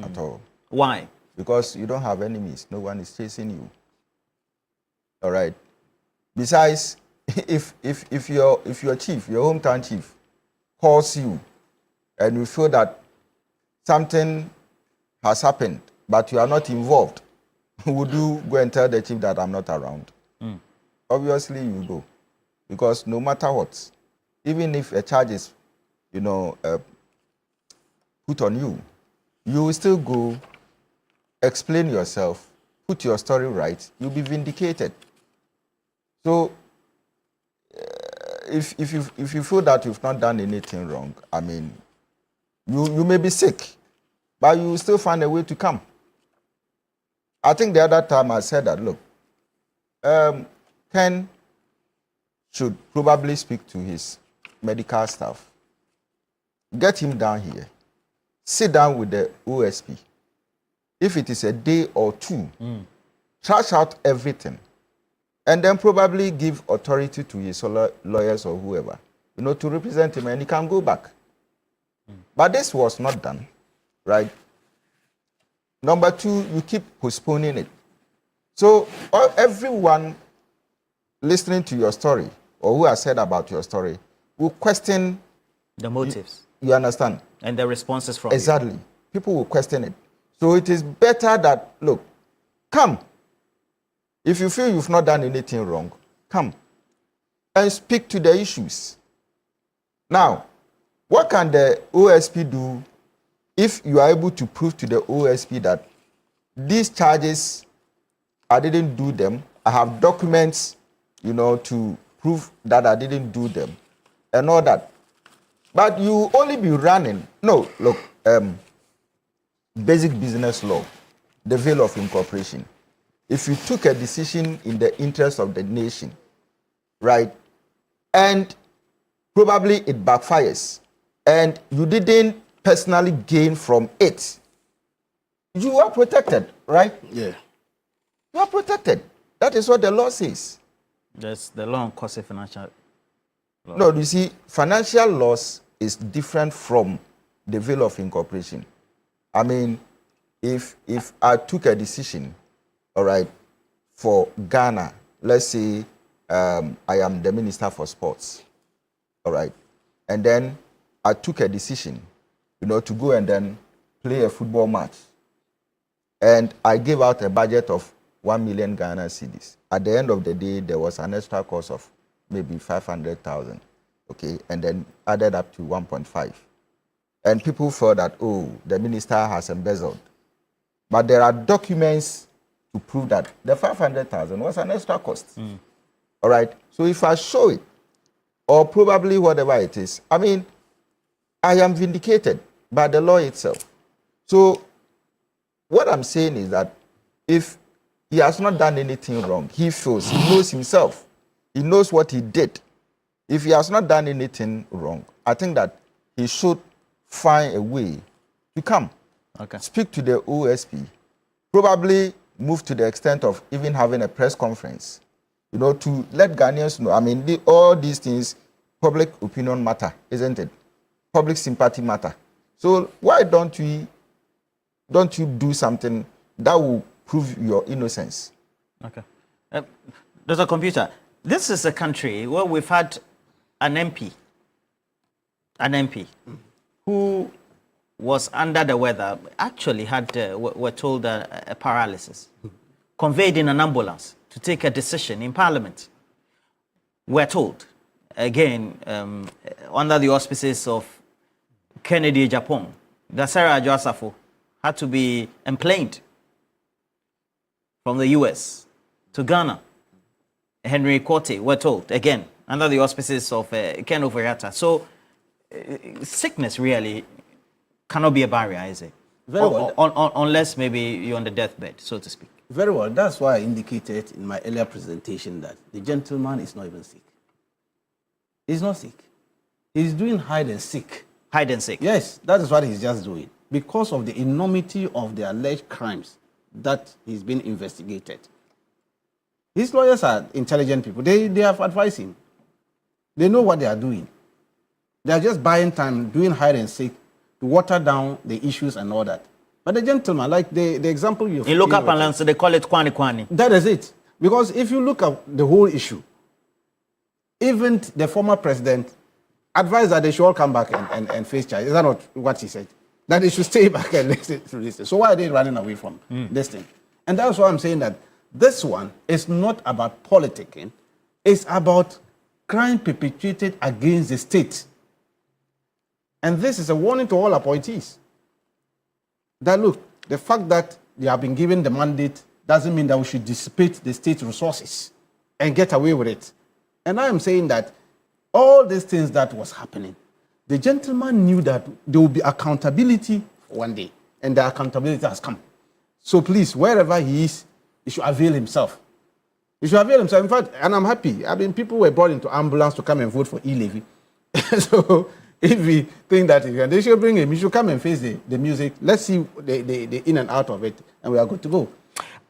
at all. Why? Because you don't have enemies. No one is chasing you. All right. Besides, if your chief, your hometown chief, calls you and you feel that something has happened, but you are not involved, would you go and tell the chief that I'm not around? Obviously, you go, because no matter what, even if a charge is, put on you, you will still go, explain yourself, put your story right, you'll be vindicated. So, if you feel that you've not done anything wrong, I mean, you may be sick, but you will still find a way to come. I think the other time I said that, look, Ken should probably speak to his medical staff. Get him down here. Sit down with the OSP. If it is a day or two, trash out everything. And then probably give authority to his lawyers or whoever, to represent him, and he can go back. But this was not done, right? Number two, you keep postponing it. So everyone listening to your story, or who has said about your story, will question the motives. You understand? And the responses from exactly. You. People will question it. So it is better that, look, come. If you feel you've not done anything wrong, come and speak to the issues. Now, what can the OSP do if you are able to prove to the OSP that these charges, I didn't do them, I have documents, to prove that I didn't do them, and all that. But you only be running. No, look, basic business law, the veil of incorporation. If you took a decision in the interest of the nation, right, and probably it backfires, and you didn't personally gain from it, you are protected, right? Yeah. You are protected. That is what the law says. That's the law on cost of financial law. No, you see, financial loss is different from the veil of incorporation. I mean, if I took a decision, all right, for Ghana, let's say I am the Minister for Sports, all right, and then I took a decision, to go and then play a football match. And I gave out a budget of 1 million Ghana cedis. At the end of the day, there was an extra cost of maybe 500,000, okay, and then added up to 1.5. And people thought that, oh, the minister has embezzled. But there are documents to prove that the 500,000 was an extra cost. All right, so if I show it, or probably whatever it is, I mean, I am vindicated by the law itself. So what I'm saying is that if he has not done anything wrong, he feels, he knows himself, he knows what he did. If he has not done anything wrong, I think that he should find a way to come, speak to the OSP, probably move to the extent of even having a press conference, to let Ghanaians know. I mean, all these things, public opinion matter, isn't it? Public sympathy matter. So why don't you do something that will prove your innocence? Okay. There's a computer. This is a country where we've had an MP who was under the weather, actually had, we're told, a paralysis, conveyed in an ambulance to take a decision in Parliament. We're told, again, under the auspices of Kennedy Japan, that Sarah Adjo had to be emplaned from the US to Ghana. Henry Quartey, we're told, again, under the auspices of Ken Ofori-Atta. So sickness really cannot be a barrier, is it? Very well. Unless maybe you're on the deathbed, so to speak. Very well. That's why I indicated in my earlier presentation that the gentleman is not even sick. He's not sick. He's doing hide and seek. Hide and seek. Yes, that is what he's just doing. Because of the enormity of the alleged crimes that he's been investigated. His lawyers are intelligent people. They have advised him. They know what they are doing. They are just buying time, doing hide and seek to water down the issues and all that. But the gentleman, like the example you've... In local parlance, they call it kwani kwani. That is it. Because if you look at the whole issue, even the former president advised that they should all come back and face charge. Is that not what he said? That they should stay back and listen to this. So why are they running away from this thing? And that's why I'm saying that this one is not about politicking. It's about crime perpetrated against the state. And this is a warning to all appointees. That look, the fact that they have been given the mandate doesn't mean that we should dissipate the state resources and get away with it. And I am saying that all these things that was happening, the gentleman knew that there will be accountability one day, and the accountability has come. So please, wherever he is, he should avail himself. He should avail himself. In fact, and I'm happy. I mean, people were brought into ambulance to come and vote for E-Levy. So if we think that they should bring him, he should come and face the music. Let's see the in and out of it, and we are good to go.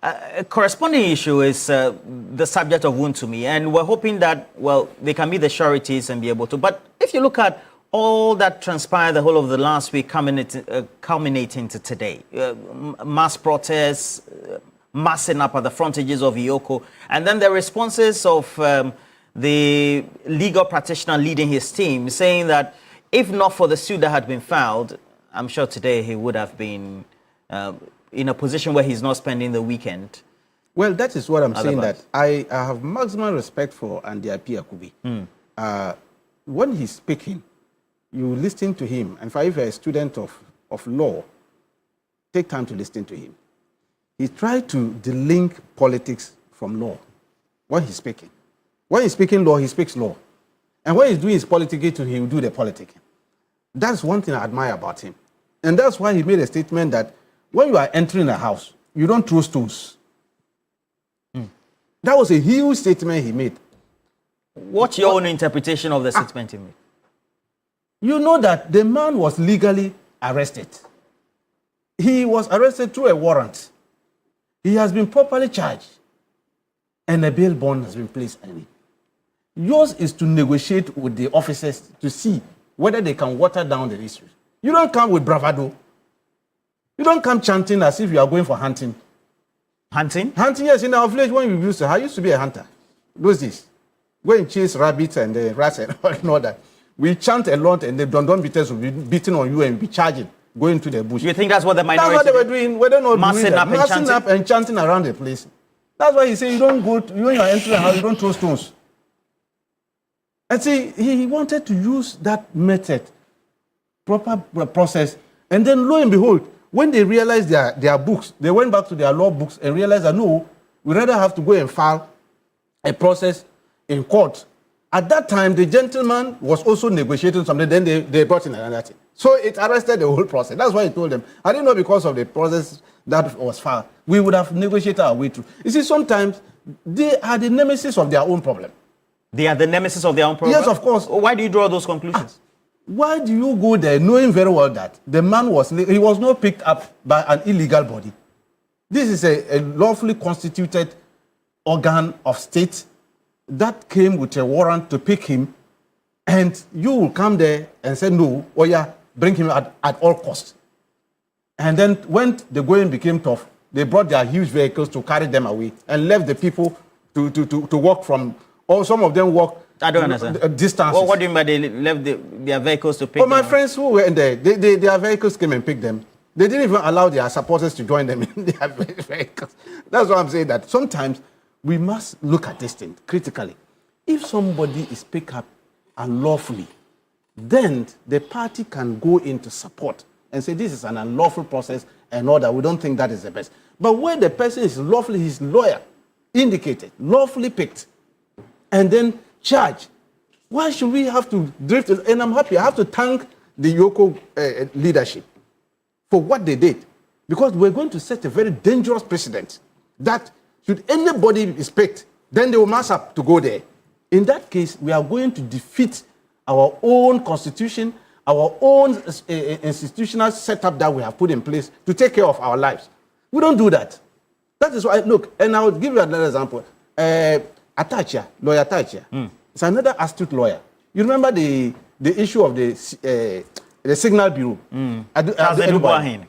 A corresponding issue is the subject of Wontumi, and we're hoping that, well, they can meet the sureties and be able to. But if you look at all that transpired the whole of the last week, culminating to today, mass protests, massing up at the frontages of Ioko, and then the responses of the legal practitioner leading his team, saying that if not for the suit that had been filed, I'm sure today he would have been in a position where he's not spending the weekend. Well, that is what I'm saying, that I have maximum respect for Andy Appiah Kubi. When he's speaking, you listen to him. And if you're a student of law, take time to listen to him. He tried to delink politics from law when he's speaking. When he's speaking law, he speaks law. And when he's doing his politicking, he will do the politicking. That's one thing I admire about him. And that's why he made a statement that when you are entering a house, you don't throw stones. That was a huge statement he made. What's your own interpretation of the statement he made? You know that the man was legally arrested. He was arrested through a warrant. He has been properly charged. And a bail bond has been placed on him. Yours is to negotiate with the officers to see whether they can water down the issue. You don't come with bravado. You don't come chanting as if you are going for hunting. Hunting? Hunting, yes. In our village, when we used to, I used to be a hunter. Those days. Go and chase rabbits and rats and all that. we chant a lot, and the Dondon beaters will be beating on you and be charging, going to the bush. You think that's what the minority? That's what they were doing. Were they not Massing doing that? up and Massing chanting? up and chanting around the place. That's why he said you don't go to, when you're entering the house, you don't throw stones. And see, he wanted to use that method, proper process, and then lo and behold, when they realized their books, they went back to their law books and realized that no, we rather have to go and file a process in court. At that time, the gentleman was also negotiating something, then they brought in another thing. So it arrested the whole process. That's why he told them, I didn't know because of the process that was filed, we would have negotiated our way through. You see, sometimes they are the nemesis of their own problem. They are the nemesis of their own problem? Yes, of course. Why do you draw those conclusions? Why do you go there knowing very well that the man was not picked up by an illegal body? This is a lawfully constituted organ of state that came with a warrant to pick him, and you will come there and say, no, oh yeah, bring him at all costs. And then when the going became tough, they brought their huge vehicles to carry them away and left the people to walk from, or some of them walk I don't understand. Distances. Well, what do you mean by they left their vehicles to pick But my them? friends who were in there, their vehicles came and picked them. They didn't even allow their supporters to join them in their vehicles. That's why I'm saying that sometimes we must look at this thing critically. If somebody is picked up unlawfully, then the party can go into support and say this is an unlawful process and all that. We don't think that is the best. But when the person is lawfully, his lawyer indicated, lawfully picked, and then charged, why should we have to drift? And I'm happy. I have to thank the Yoko leadership for what they did, because we're going to set a very dangerous precedent that should anybody be picked, then they will mass up to go there. In that case, we are going to defeat our own constitution, our own institutional setup that we have put in place to take care of our lives. We don't do that. That is why, look, and I'll give you another example. Attachia, lawyer Attachia, is another astute lawyer. You remember the issue of the Signal Bureau?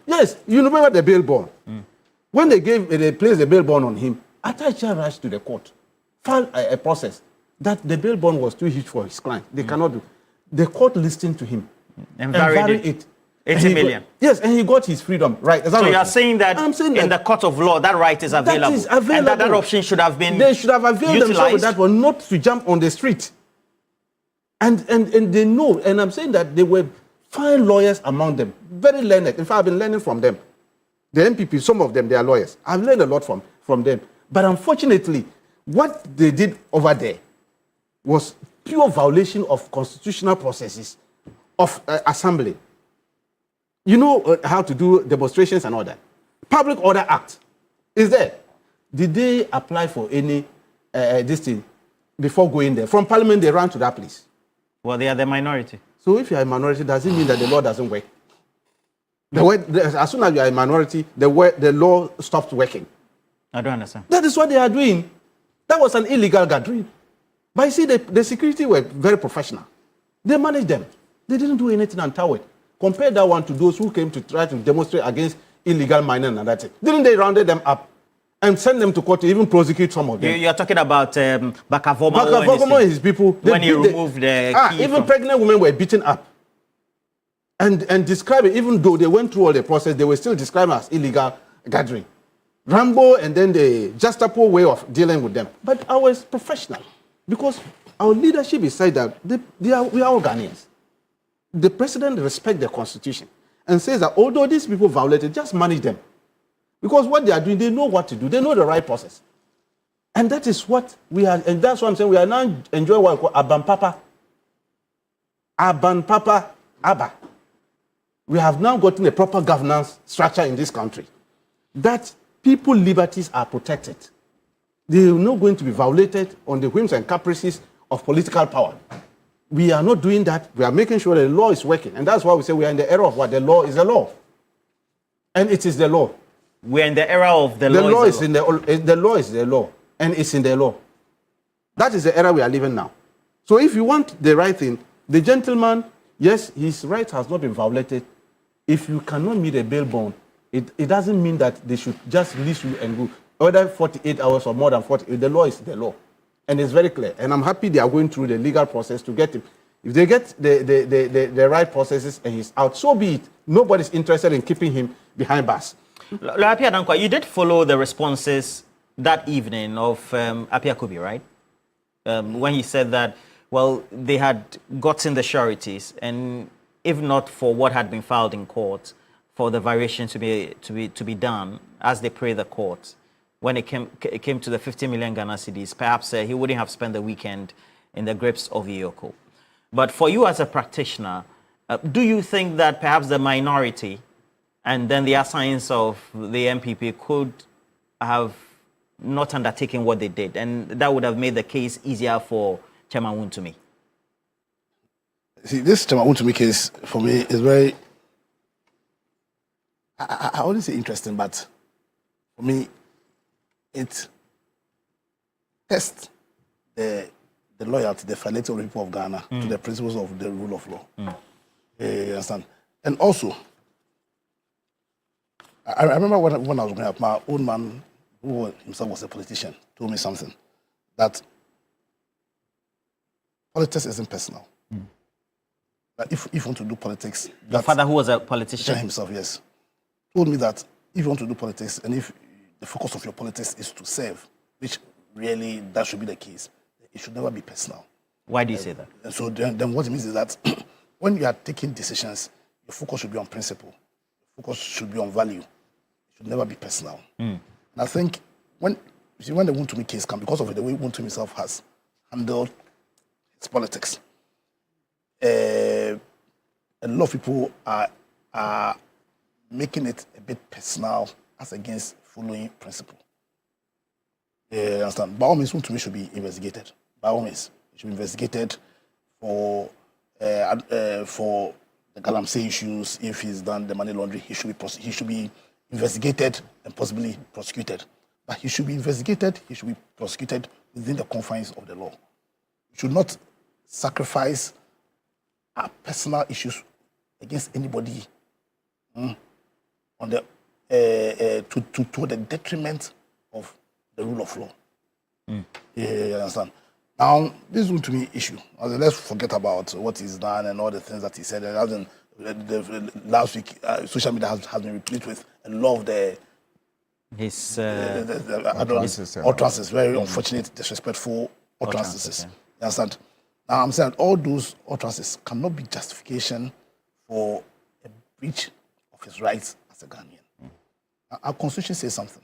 Yes, you remember the bail bond. When they placed the bail bond on him, Attachia rushed to the court, filed a process that the bail bond was too huge for his client. They cannot do. The court listened to him and varied it. 80 million. Yes, and he got his freedom. Right. So you are saying that in the court of law, that right is available. That is available. And that option should have been They should have availed themselves with that one, not to jump on the street. And they know, and I'm saying that they were fine lawyers among them, very learned. In fact, I've been learning from them. The MPP, some of them, they are lawyers. I've learned a lot from them. But unfortunately, what they did over there was pure violation of constitutional processes of assembly. You know how to do demonstrations and all that. Public Order Act is there. Did they apply for any this thing before going there? From Parliament, they ran to that place. Well, they are the minority. So if you are a minority, does it mean that the law doesn't work? As soon as you are a minority, the law stops working. I don't understand. That is what they are doing. That was an illegal gathering. But you see, the security were very professional. They managed them. They didn't do anything untoward. Compare that one to those who came to try to demonstrate against illegal mining and that thing. Didn't they round them up and send them to court to even prosecute some of them? You're talking about Bakavomo. Bakavomo and his people. When he removed the key even pregnant women were beaten up. And described it, even though they went through all the process, they were still described as illegal gathering. Rambo and then the Gestapo way of dealing with them. But I was professional because our leadership is said that we are all Ghanaians. The president respects the constitution and says that although these people violated, just manage them. Because what they are doing, they know what to do. They know the right process. And that is what we are, and that's what I'm saying. We are now enjoying what we call Aban Papa. Aban Papa Abba. We have now gotten a proper governance structure in this country. That people's liberties are protected. They are not going to be violated on the whims and caprices of political power. We are not doing that. We are making sure the law is working. And that's why we say we are in the era of what? The law is the law. And it is the law. We're in the era of the law. The law is the law. And it's in the law. That is the era we are living now. So if you want the right thing, the gentleman, yes, his right has not been violated. If you cannot meet a bail bond, it doesn't mean that they should just release you and go. Whether 48 hours or more than 48, the law is the law. And it's very clear. And I'm happy they are going through the legal process to get him. If they get the right processes and he's out, so be it. Nobody's interested in keeping him behind bars. Apia Dankwa, you did follow the responses that evening of Apia Kubi, right? When he said that, well, they had gotten the sureties, and if not for what had been filed in court, for the variation to be done as they pray the court, when it came to the 50 million Ghana cedis, perhaps he wouldn't have spent the weekend in the grips of Iyoko. But for you as a practitioner, do you think that perhaps the minority and then the assigns of the MPP could have not undertaken what they did, and that would have made the case easier for Chairman Wontumi? See, this Chairman Wontumi case, for me, is very, I wouldn't say interesting, but for me, it tests the loyalty, the fidelity of the people of Ghana to the principles of the rule of law. You understand? And also, I remember when I was growing up, my old man, who himself was a politician, told me something, that politics isn't personal. That if you want to do politics... Your father, who was a politician? Himself, yes. Told me that if you want to do politics, and if the focus of your politics is to serve, which really that should be the case, it should never be personal. Why do you say that? And so then what it means is that when you are taking decisions, your focus should be on principle. Your focus should be on value. It should never be personal. And I think when the Wontumi case comes, because of the way Wontumi himself has handled his politics, a lot of people are making it a bit personal as against following principle. You understand? By all means, Wontumi should be investigated. By all means, it should be investigated for the Galamsey issues. If he's done the money laundering, he should be investigated and possibly prosecuted. But he should be investigated, he should be prosecuted within the confines of the law. We should not sacrifice our personal issues against anybody on the to the detriment of the rule of law. You understand? Now, this is to me issue. Let's forget about what he's done and all the things that he said. And last week, social media has been replete with a lot of the utterances, very unfortunate, disrespectful utterances. You understand? Now, I'm saying all those utterances cannot be justification for a breach of his rights as a Ghanaian. Our constitution says something.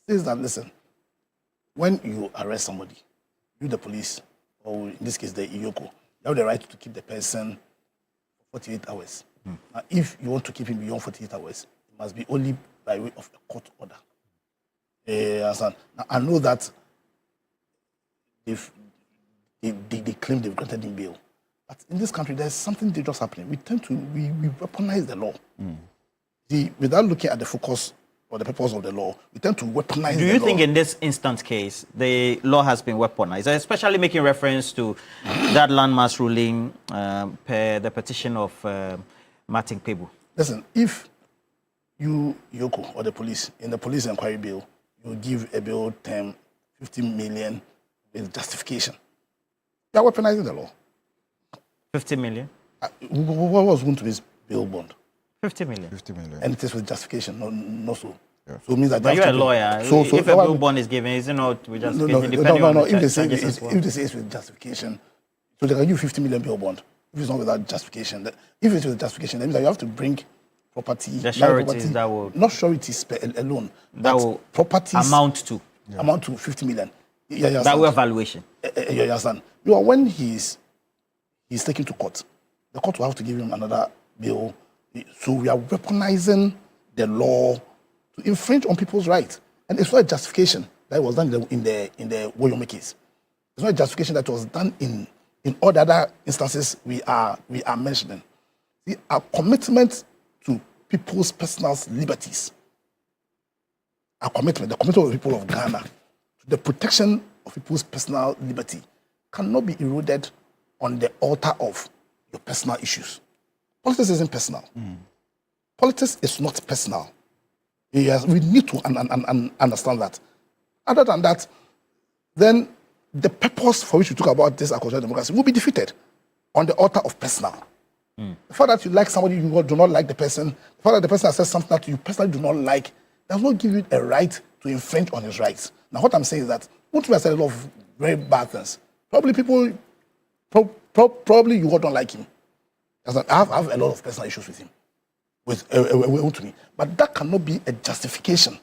It says that, listen, when you arrest somebody, you, the police, or in this case, the Iyoko, you have the right to keep the person for 48 hours. Now, if you want to keep him beyond 48 hours, it must be only by way of a court order. Now, I know that if they claim they've granted him bail, but in this country, there's something dangerous happening. We tend to we weaponize the law. Without looking at the focus or the purpose of the law, we tend to weaponize the law. Do you think in this instant case, the law has been weaponized, especially making reference to that landmass ruling per the petition of Martin Pebu? Listen, if you, Yoko, or the police, in the police inquiry bill, you give a bill term 15 million with justification, you are weaponizing the law. 50 million? What was going to be bail bond? 50 million. 50 million. And it is with justification, no so. Yeah. So it means that But you're a lawyer. So if a bail bond is given, is it not with justification? No. If they say it's with justification, so they can give 50 million bail bond. If it's not without justification, if it's with justification, that means that you have to bring property. The sureties that will not sureties alone. That will properties amount to 50 million. That will evaluation. You understand? When he's taken to court, the court will have to give him another bail. So we are weaponizing the law to infringe on people's rights, and it's not a justification that was done in the Wontumi case. It's not a justification that was done in all the other instances we are mentioning. See, our commitment to people's personal liberties, the commitment of the people of Ghana to the protection of people's personal liberty cannot be eroded on the altar of your personal issues. Politics isn't personal. Politics is not personal. Yes, we need to understand that. Other than that, then the purpose for which we talk about this agricultural democracy will be defeated. on the altar of personal. The fact that you like somebody, you do not like the person, the fact that the person has said something that you personally do not like, does not give you a right to infringe on his rights. Now, what I'm saying is that Wontumi has said a lot of very bad things. Probably people, probably you don't like him. I have a lot of personal issues with him, with Wontumi. But that cannot be a justification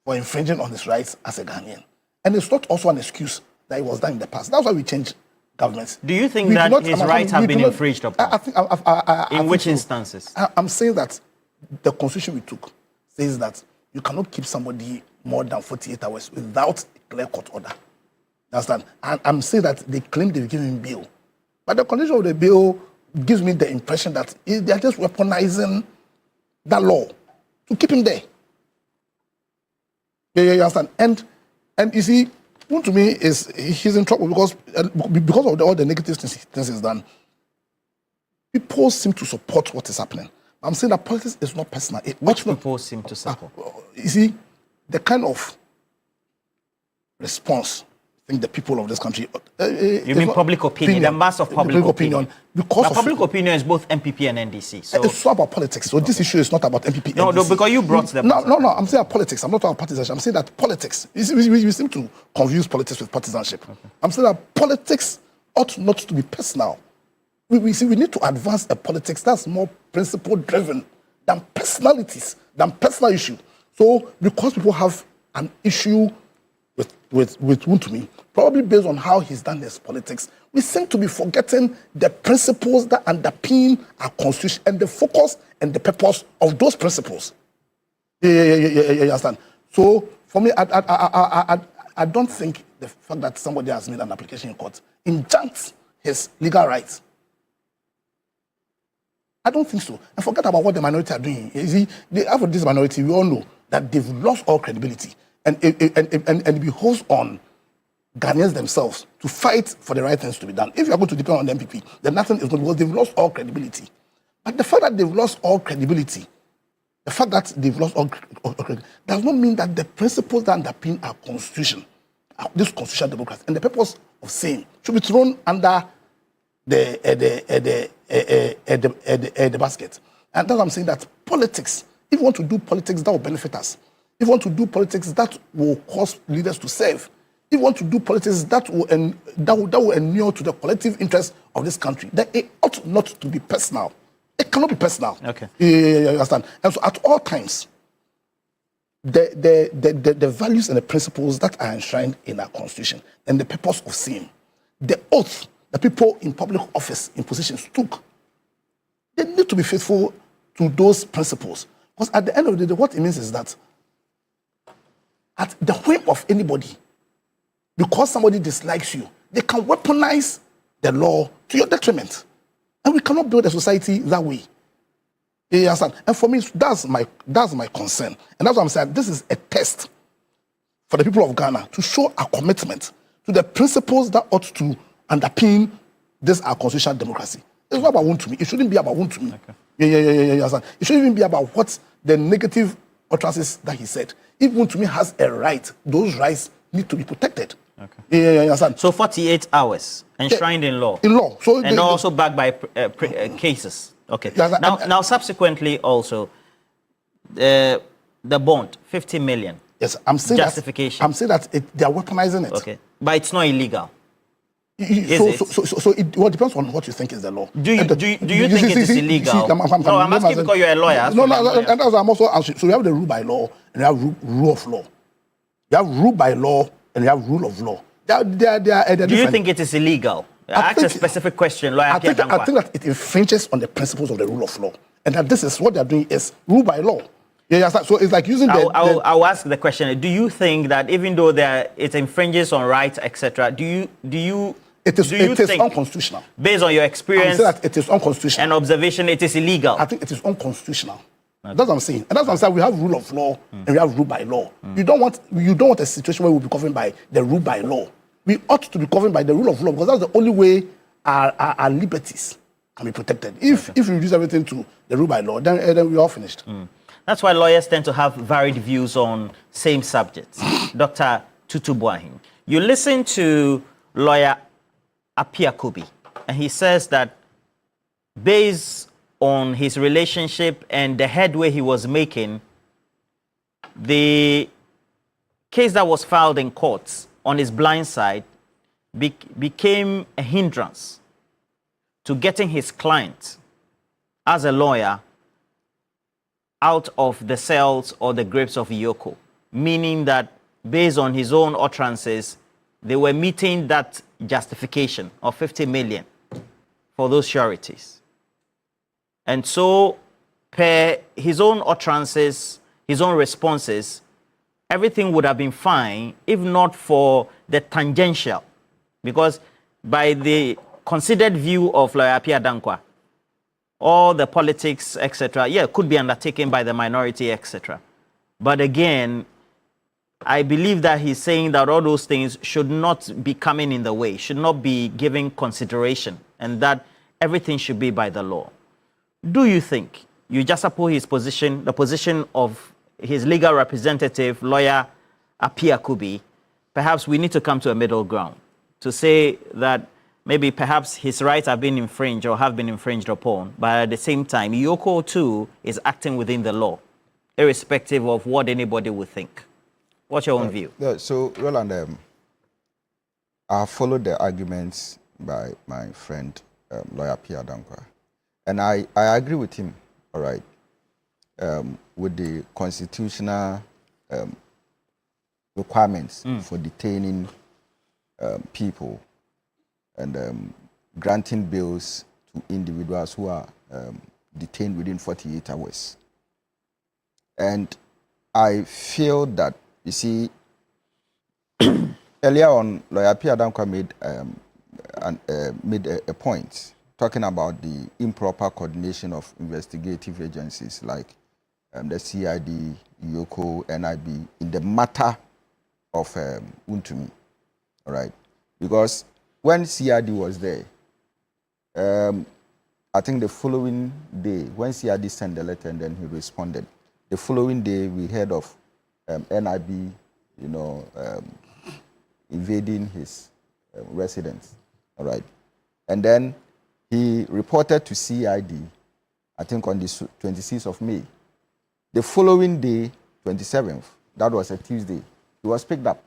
for infringing on his rights as a Ghanaian. And it's not also an excuse that it was done in the past. That's why we changed governments. Do you think that his rights have been infringed upon? In which instances? I'm saying that the constitution we took says that you cannot keep somebody more than 48 hours without a clear court order. Understand? And I'm saying that they claim they've given him bail. But the condition of the bill gives me the impression that they are just weaponizing that law to keep him there. You understand? And you see, Wontumi he's in trouble because of all the negative things he's done. People seem to support what is happening. I'm saying that politics is not personal. Which people seem to support? You see, the kind of response I think the people of this country. You mean public opinion, the mass of public opinion. Because but public opinion is both MPP and NDC. So it's not about politics. So this issue is not about MPP. No, NDC. because you brought them. No. I'm saying politics. I'm not talking partisanship. I'm saying that politics. We seem to confuse politics with partisanship. Okay. I'm saying that politics ought not to be personal. We need to advance a politics that's more principle-driven than personalities, than personal issue. So because people have an issue with Wontumi, probably based on how he's done his politics, we seem to be forgetting the principles that underpin our constitution and the focus and the purpose of those principles. You understand? So for me, I don't think the fact that somebody has made an application in court injuncts his legal rights. I don't think so. And forget about what the minority are doing. You see, after this minority, we all know that they've lost all credibility. And it behoves on Ghanaians themselves to fight for the right things to be done. If you are going to depend on the MPP, then nothing is going to, because they've lost all credibility. But the fact that they've lost all credibility, does not mean that the principles that underpin our constitution, this constitutional democracy, and the purpose of saying should be thrown under the basket. And that's why I'm saying that politics, if you want to do politics that will benefit us, if you want to do politics that will cause leaders to serve, if you want to do politics that will inure to the collective interest of this country, then it ought not to be personal. It cannot be personal. Okay. You understand? And so at all times, the values and the principles that are enshrined in our constitution and the purpose of saying, the oath that people in public office, in positions took, they need to be faithful to those principles. Because at the end of the day, what it means is that at the whim of anybody, because somebody dislikes you, they can weaponize the law to your detriment. And we cannot build a society that way. You understand? And for me, that's my concern. And that's what I'm saying. This is a test for the people of Ghana to show our commitment to the principles that ought to underpin this our constitutional democracy. It's not about Wontumi. It shouldn't be about Wontumi. Okay. Yeah. It shouldn't even be about what the negative utterances that he said. If Wontumi has a right, those rights need to be protected. Okay. Yeah. So 48 hours enshrined in law. In law. So and also backed by cases. Okay. Now, subsequently also, the bond, 50 million. Yes, I'm saying justification. I'm saying that they are weaponizing it. Okay, but it's not illegal. So it depends on what you think is the law. Do you think it is illegal? No, I'm asking because you're a lawyer. No, and that's what I'm also answering. So we have the rule by law and we have rule of law. You have rule by law and you have rule of law. They are Do you think it is illegal? Ask a specific question, lawyer. I think that it infringes on the principles of the rule of law, and that this is what they are doing is rule by law. Yeah, so it's like using I'll ask the question. Do you think that even though it infringes on rights, etc., do you it is unconstitutional? Based on your experience, that it is unconstitutional and observation, it is illegal. I think it is unconstitutional. Okay. That's what I'm saying. And that's what I'm saying. We have rule of law and we have rule by law. You don't want a situation where we'll be governed by the rule by law. We ought to be governed by the rule of law because that's the only way our liberties can be protected. If we reduce everything to the rule by law, then we're all finished. That's why lawyers tend to have varied views on same subjects. Dr. Tutu Boahin, you listen to lawyer Apia Kobi, and he says that based on his relationship and the headway he was making, the case that was filed in courts on his blind side became a hindrance to getting his client as a lawyer out of the cells or the grips of Yoko, meaning that based on his own utterances, they were meeting that justification of 50 million for those sureties. And so, per his own utterances, his own responses, everything would have been fine if not for the tangential. Because by the considered view of Lawyer Appiah Dankwa, all the politics, etc., could be undertaken by the minority, etc. But again, I believe that he's saying that all those things should not be coming in the way, should not be given consideration, and that everything should be by the law. Do you think, you just support his position, the position of his legal representative, Lawyer Appiah Kubi, perhaps we need to come to a middle ground to say that maybe perhaps his rights have been infringed or have been infringed upon, but at the same time, Yoko too is acting within the law, irrespective of what anybody would think. What's your own view? Yeah, so, Roland, I followed the arguments by my friend, Lawyer Appiah Dankwa, and I agree with him, all right, with the constitutional requirements for detaining people and granting bails to individuals who are detained within 48 hours. And I feel that, you see, earlier on, Lawyer Appiah Dankwa made a point talking about the improper coordination of investigative agencies like the CID, Yoko, NIB, in the matter of Wontumi, all right? Because when CID was there, I think the following day, when CID sent the letter and then he responded, the following day we heard of NIB, invading his residence, all right? And then he reported to CID, I think on the 26th of May. The following day, 27th, that was a Tuesday, he was picked up.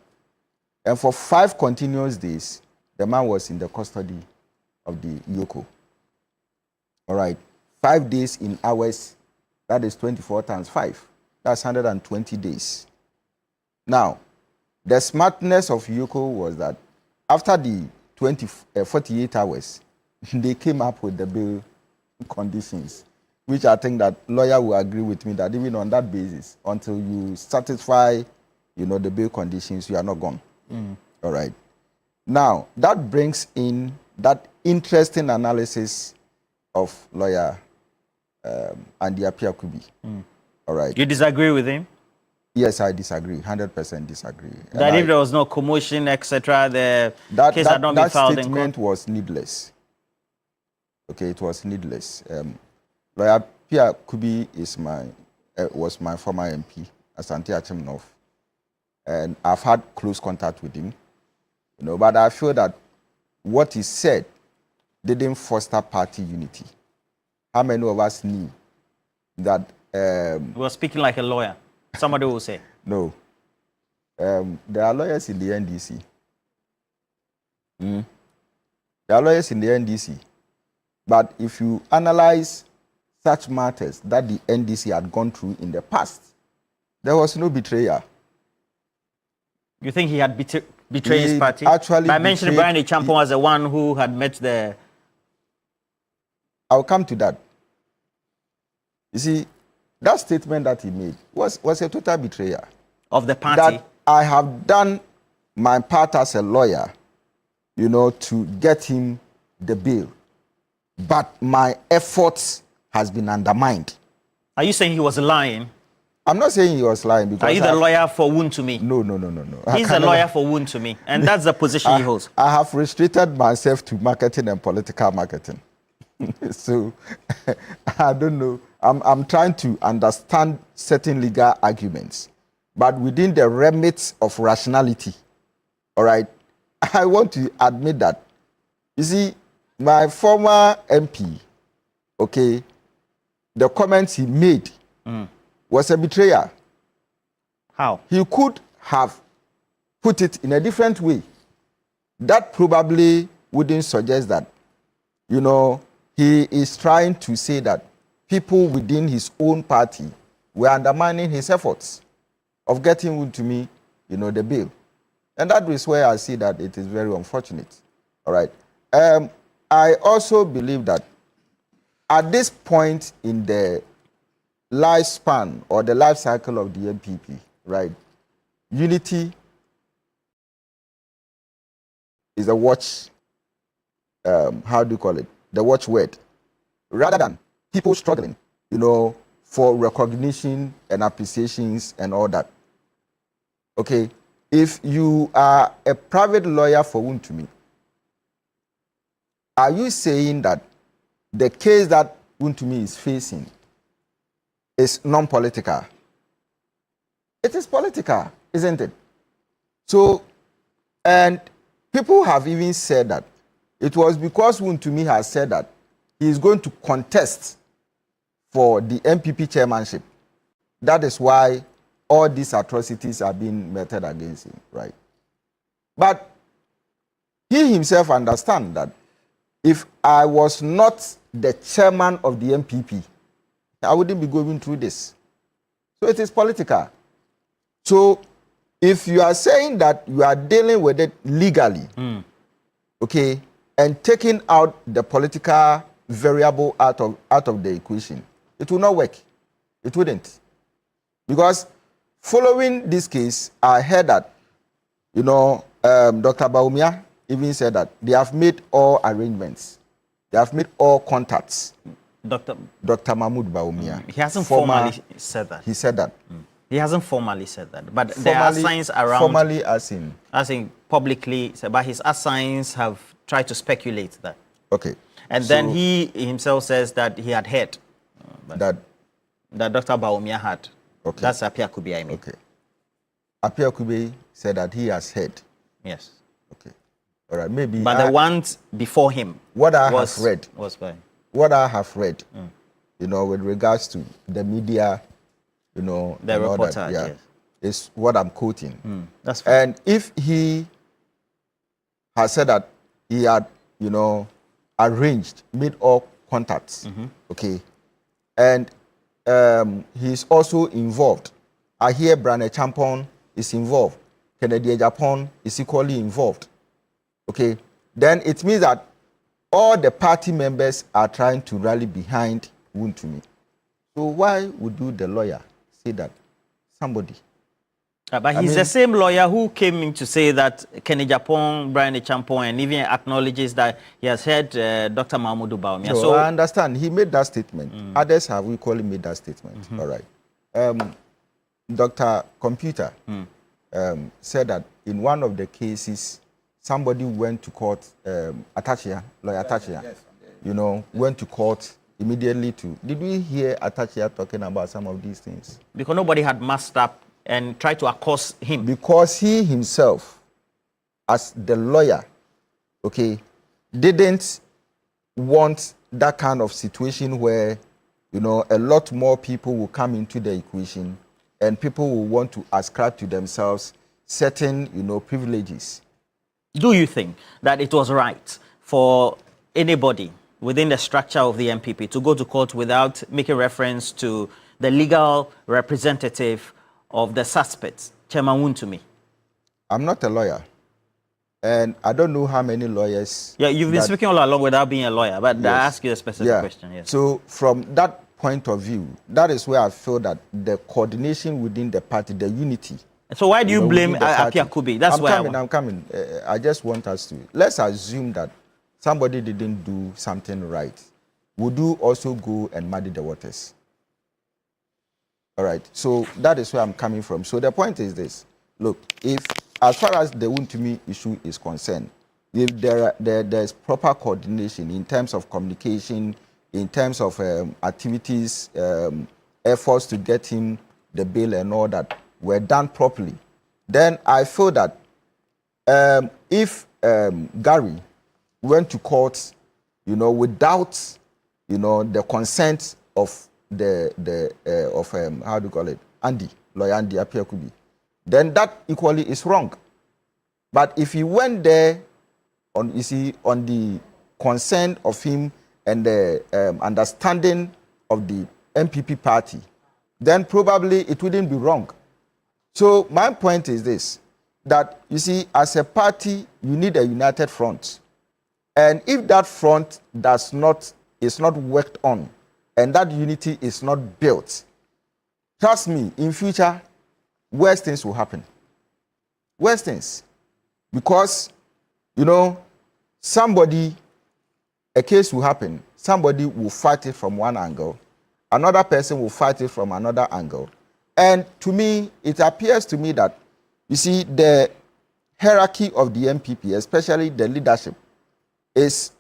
And for 5 continuous days, the man was in the custody of the Yoko. All right, 5 days in hours, that is 24 times 5. That's 120 days. Now, the smartness of Yoko was that after the 48 hours, they came up with the bail conditions, which I think that lawyer will agree with me that even on that basis, until you satisfy, the bail conditions, you are not gone. All right. Now, that brings in that interesting analysis of lawyer Andy Appiah Kubi. All right. You disagree with him? Yes, I disagree. 100% disagree. That if there was no commotion, etc., the case had not been filed in court? That statement was needless. Okay, it was needless. Lawyer Appiah Kubi was my former MP, Asante Achim North, and I've had close contact with him. But I feel that what he said didn't foster party unity. How many of us knew that? You were speaking like a lawyer. Somebody will say. No. There are lawyers in the NDC. There are lawyers in the NDC. But if you analyze such matters that the NDC had gone through in the past, there was no betrayal. You think he had betrayed his party? Actually, by mentioning Brian Champon as the one who had met the... I'll come to that. You see, that statement that he made was a total betrayal. Of the party? That I have done my part as a lawyer, to get him the bail. But my efforts has been undermined. Are you saying he was lying? I'm not saying he was lying because... Are you the lawyer for Wontumi? No. He's the lawyer for Wontumi, and that's the position he holds. I have restricted myself to marketing and political marketing. So, I don't know. I'm trying to understand certain legal arguments, but within the remit of rationality, all right, I want to admit that, you see, my former MP, okay, the comments he made was a betrayal. How? He could have put it in a different way. That probably wouldn't suggest that, you know, he is trying to say that people within his own party were undermining his efforts of getting Wontumi, you know, the bill. And that is where I see that it is very unfortunate. All right. I also believe that at this point in the lifespan or the life cycle of the MPP, right, unity is a watch, how do you call it? The watchword. Rather than people struggling, you know, for recognition and appreciations and all that. Okay, if you are a private lawyer for Wontumi, are you saying that the case that Wontumi is facing is non-political? It is political, isn't it? So, and people have even said that it was because Wontumi has said that he is going to contest for the MPP chairmanship. That is why all these atrocities are being meted against him, right? But he himself understands that if I was not the chairman of the MPP, I wouldn't be going through this. So it is political. So if you are saying that you are dealing with it legally, okay, and taking out the political variable out of the equation, it will not work. It wouldn't. Because following this case, I heard that, you know, Dr. Bawumia even said that they have made all arrangements. They have made all contacts. Dr. Mahmoud Bawumia. He hasn't formally said that. He said that. He hasn't formally said that. But there are signs around. Formally as in? As in publicly, but his signs have tried to speculate that. Okay. And then he himself says that he had heard that Dr. Bawumia had. Okay. That's Apia Kubi, I mean. Okay. Apia Kubi said that he has heard. Yes. Okay. All right. Maybe. But the ones before him. What I have read. Was by. What I have read, you know, with regards to the media, you know, the reportage, that, yeah, yes, is what I'm quoting. That's fine. And if he has said that he had, you know, arranged, made all contacts, okay, and he's also involved. I hear Brane Champon is involved. Kennedy Japan is equally involved. Okay, then it means that all the party members are trying to rally behind Wontumi. So why would you, the lawyer, say that somebody? But he's the same lawyer who came in to say that Kennedy Japan, Brian Champon, and even acknowledges that he has heard Dr. Mahmoud Bawumia. So I understand. He made that statement. Others have equally made that statement. All right. Dr. Computer said that in one of the cases, somebody went to court, lawyer Atachia, yes, you know, went to court immediately to. Did we hear Atachia talking about some of these things? Because nobody had masked up and tried to accost him. Because he himself, as the lawyer, okay, didn't want that kind of situation where, you know, a lot more people will come into the equation and people will want to ascribe to themselves certain, you know, privileges. Do you think that it was right for anybody within the structure of the MPP to go to court without making reference to the legal representative of the suspects, Chairman Wontumi? I'm not a lawyer, and I don't know how many lawyers... Yeah, you've been speaking all along without being a lawyer, but yes, I ask you a specific question. Yes. So from that point of view, that is where I feel that the coordination within the party, the unity... So why do you blame Apia Kubi? That's why I'm coming. I just want us to... Let's assume that somebody didn't do something right. Would you also go and muddy the waters? All right. So that is where I'm coming from. So the point is this. Look, if as far as the Wontumi issue is concerned, if there's proper coordination in terms of communication, in terms of activities, efforts to get him the bail and all that were done properly, then I feel that if Gary went to court without, the consent of how do you call it, lawyer Andy Apiakubi, then that equally is wrong. But if he went there on the consent of him and the understanding of the MPP party, then probably it wouldn't be wrong. So my point is this, that as a party, you need a united front. And if that front is not worked on, and that unity is not built, trust me, in future, worse things will happen. Worse things. Because, a case will happen, somebody will fight it from one angle, another person will fight it from another angle. And to me, it appears to me that, the hierarchy of the MPP, especially the leadership, is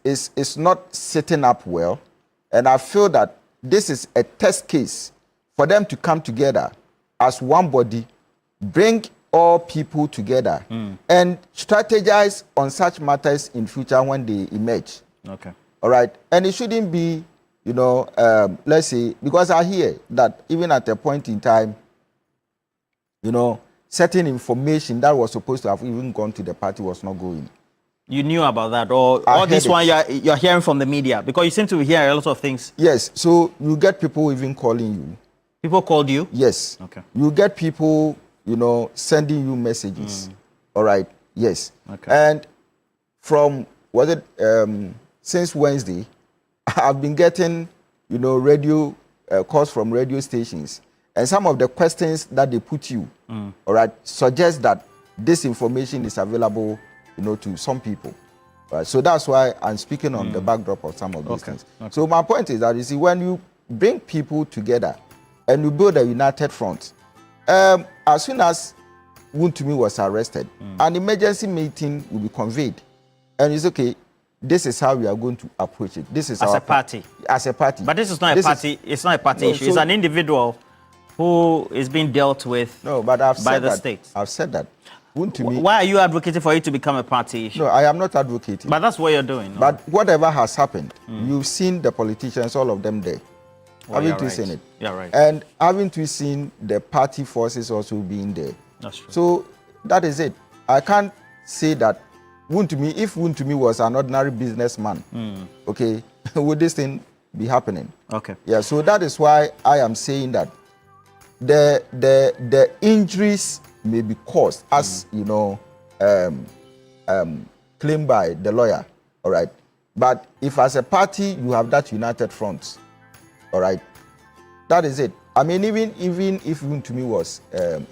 not sitting up well. And I feel that this is a test case for them to come together as one body, bring all people together, and strategize on such matters in future when they emerge. Okay. All right. And it shouldn't be, let's say, because I hear that even at a point in time, certain information that was supposed to have even gone to the party was not going. You knew about that, or all this one you're hearing from the media? Because you seem to hear a lot of things. Yes. So you get people even calling you. People called you? Yes. Okay. You get people, sending you messages. All right. Yes. Okay. And from, since Wednesday, I've been getting, radio calls from radio stations. And some of the questions that they put you, all right, suggest that this information is available, to some people. Right? So that's why I'm speaking on the backdrop of some of these things. Okay. So my point is that, when you bring people together and you build a united front, as soon as Wontumi was arrested, an emergency meeting will be convened. And it's okay, this is how we are going to approach it. This is as a party. As a party. But this is not a party. It's not a party issue. It's an individual who is being dealt with by the state. I've said that. Wontumi, why are you advocating for it to become a party issue? No, I am not advocating. But that's what you're doing. No? But whatever has happened, you've seen the politicians, all of them there. Haven't you seen it? Yeah, right. And haven't we seen the party forces also being there? That's true. So that is it. I can't say that Wontumi, if Wontumi was an ordinary businessman, okay, would this thing be happening? Okay. Yeah, so that is why I am saying that the injuries may be caused, as claimed by the lawyer, all right. But if as a party you have that united front, all right, that is it. I mean, even if Wontumi was,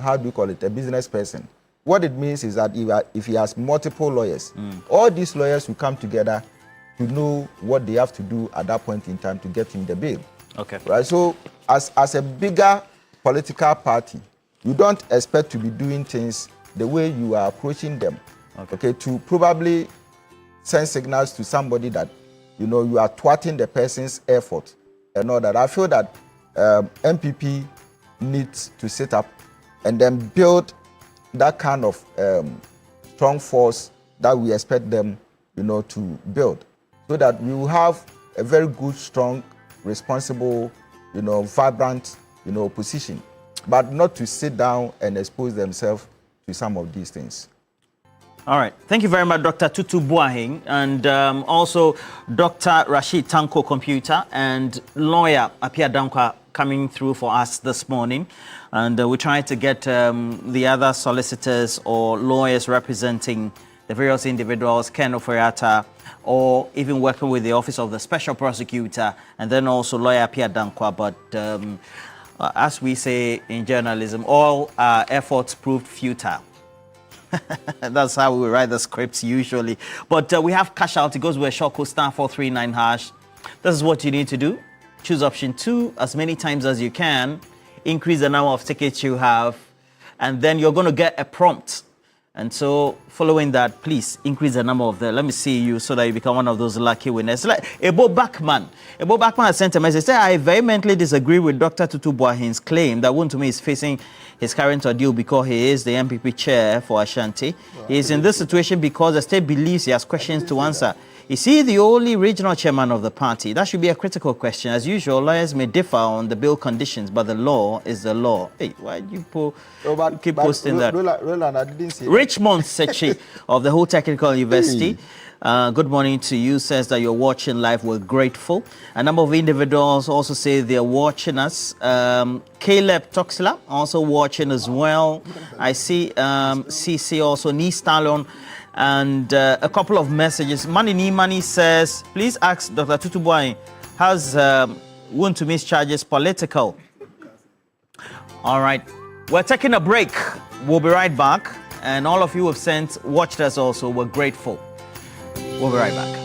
how do you call it, a business person, what it means is that if he has multiple lawyers, all these lawyers will come together to know what they have to do at that point in time to get him the bail. Okay. Right. So as a bigger political party, you don't expect to be doing things the way you are approaching them. Okay. To probably send signals to somebody that, you are thwarting the person's effort and all that. I feel that MPP needs to sit up and then build that kind of strong force that we expect them, to build, so that we will have a very good, strong, responsible, vibrant, opposition, but not to sit down and expose themselves to some of these things. All right. Thank you very much, Dr. Tutu Boahing, and also Dr. Rashid Tanko Computer and lawyer Apia Dankwa coming through for us this morning. And we're trying to get the other solicitors or lawyers representing the various individuals, Ken Ofori-Atta, or even working with the Office of the Special Prosecutor, and then also lawyer Apia Dankwa. But as we say in journalism, all efforts proved futile. That's how we write the scripts usually. But we have cash out. It goes with a short code *439#. This is what you need to do. Choose option 2 as many times as you can. Increase the number of tickets you have. And then you're going to get a prompt. And so following that, please increase the number of them. Let me see you so that you become one of those lucky winners. Like Ebo Backman has sent a message. Say, I vehemently disagree with Dr. Tutu Boahing's claim that Wontumi is facing his current ordeal because he is the MPP chair for Ashanti. He is in this situation because the state believes he has questions to answer. Is he the only regional chairman of the party? That should be a critical question. As usual, lawyers may differ on the bill conditions, but the law is the law. Hey, why do you keep posting that? Roland, I didn't see Richmond Sechi of the Whole Technical University. Good morning to you, says that you're watching live. We're grateful. A number of individuals also say they're watching us. Caleb Toxla also watching as well. I see CC also, Nistalon, and a couple of messages. Manini Mani says, please ask Dr. Tutubuai, has Wontumi's charges political? All right, we're taking a break. We'll be right back. And all of you who have watched us also, we're grateful. We'll be right back.